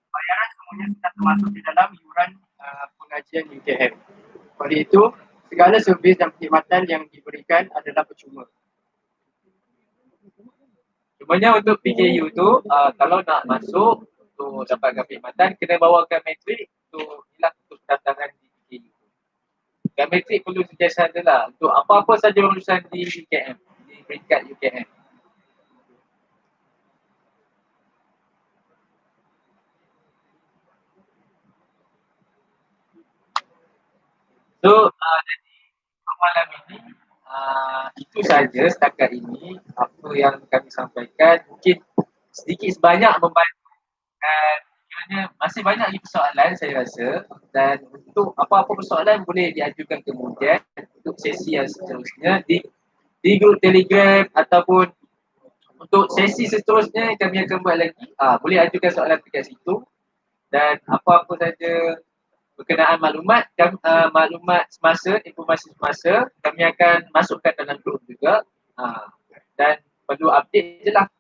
bayaran semuanya sudah termasuk di dalam iuran pengajian UKM. Oleh itu, segala servis dan perkhidmatan yang diberikan adalah percuma. Cumanya untuk PKU tu kalau nak masuk untuk dapatkan perkhidmatan kena bawakan matrik untuk pendaftaran di PKU. Dan matrik perlu sentiasa ada lah untuk apa-apa saja urusan di UKM, di peringkat UKM. So jadi malam ini itu saja setakat ini apa yang kami sampaikan. Mungkin sedikit sebanyak membantu dan kiranya masih banyak lagi persoalan saya rasa, dan untuk apa-apa persoalan boleh diajukan kemudian untuk sesi yang seterusnya di grup Telegram ataupun untuk sesi seterusnya kami akan buat lagi. Boleh ajukan soalan dekat situ dan apa-apa saja berkenaan maklumat maklumat semasa, informasi semasa kami akan masukkan dalam grup juga. Dan perlu update je lah.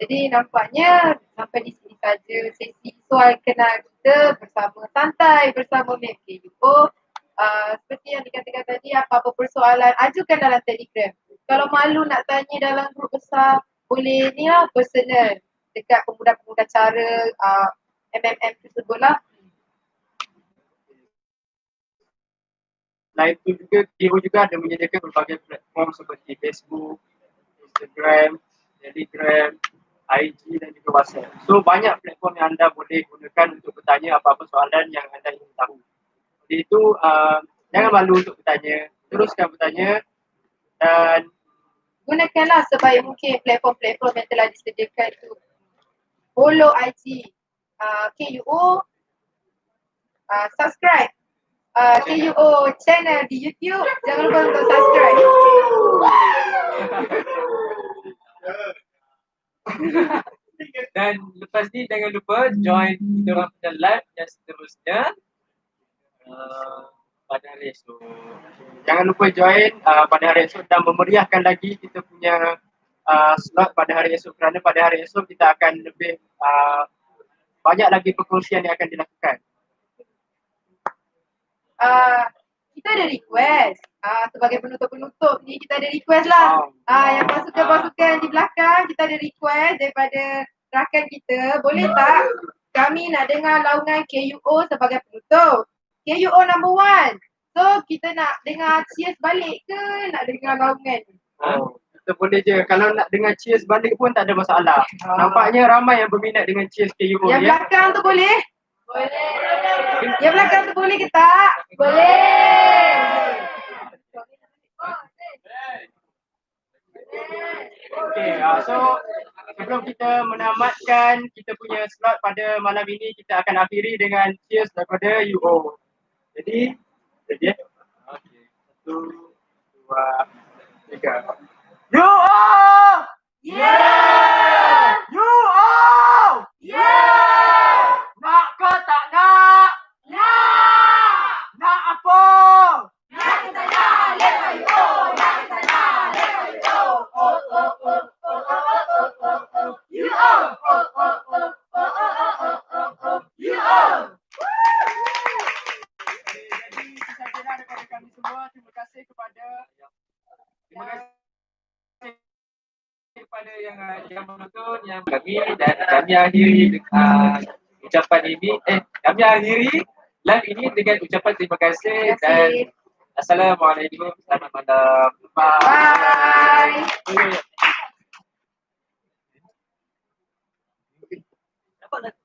Jadi nampaknya sampai di sini saja sesi soal kenal kita bersama santai bersama Mem KUO. Seperti yang dikatakan tadi, apa-apa persoalan ajukan dalam Telegram. Kalau malu nak tanya dalam grup besar, boleh ni lah personal dekat pemuda-pemuda cara MMM tersebut lah. Selain itu juga, KUO juga ada menyediakan berbagai platform seperti Facebook, Instagram, Telegram, IG dan juga WhatsApp. So banyak platform yang anda boleh gunakan untuk bertanya apa-apa soalan yang anda ingin tahu. Jadi itu jangan malu untuk bertanya, teruskan bertanya dan Gunakanlah sebaik mungkin platform-platform yang telah disediakan tu. Follow IG KUO, subscribe KUO channel di YouTube. Jangan lupa untuk subscribe. Dan lepas ni jangan lupa join kita orang punya live yang seterusnya pada hari esok. jangan lupa join pada hari esok dan memeriahkan lagi kita punya slot pada hari esok, kerana pada hari esok kita akan lebih banyak lagi perkongsian yang akan dilakukan. Kita ada request. Sebagai penutup-penutup ni kita ada request lah. Yang pasukan-pasukan di belakang kita ada request daripada rakan kita. Boleh tak kami nak dengar laungan KUO sebagai penutup? KUO number 1. So kita nak dengar cheers balik ke nak dengar laungan? Kita boleh je, kalau nak dengar cheers balik pun tak ada masalah. Nampaknya ramai yang berminat dengan cheers KUO Yang ya. belakang tu boleh? Boleh. Yang belakang tu boleh ke tak? Boleh. Okay, so sebelum kita menamatkan kita punya slot pada malam ini, kita akan akhiri dengan cheers daripada UO. Jadi, ya? Okay. 1, 2, 3. UO! Yeah! UO! Yeah! Nak ke tak nak? Nak! Nak apa? Nak kita nak lewat UO! Nak kita nak lewat UO! Oh oh oh oh oh oh oh UO! Oh oh oh oh oh oh UO! Jadi itu sahaja daripada kami semua. Terima kasih kepada yang menonton, yang kami, dan kami akhiri ucapan ini. Kami akhiri live ini dengan ucapan terima kasih dan Assalamualaikum, selamat malam. Bye. Dapat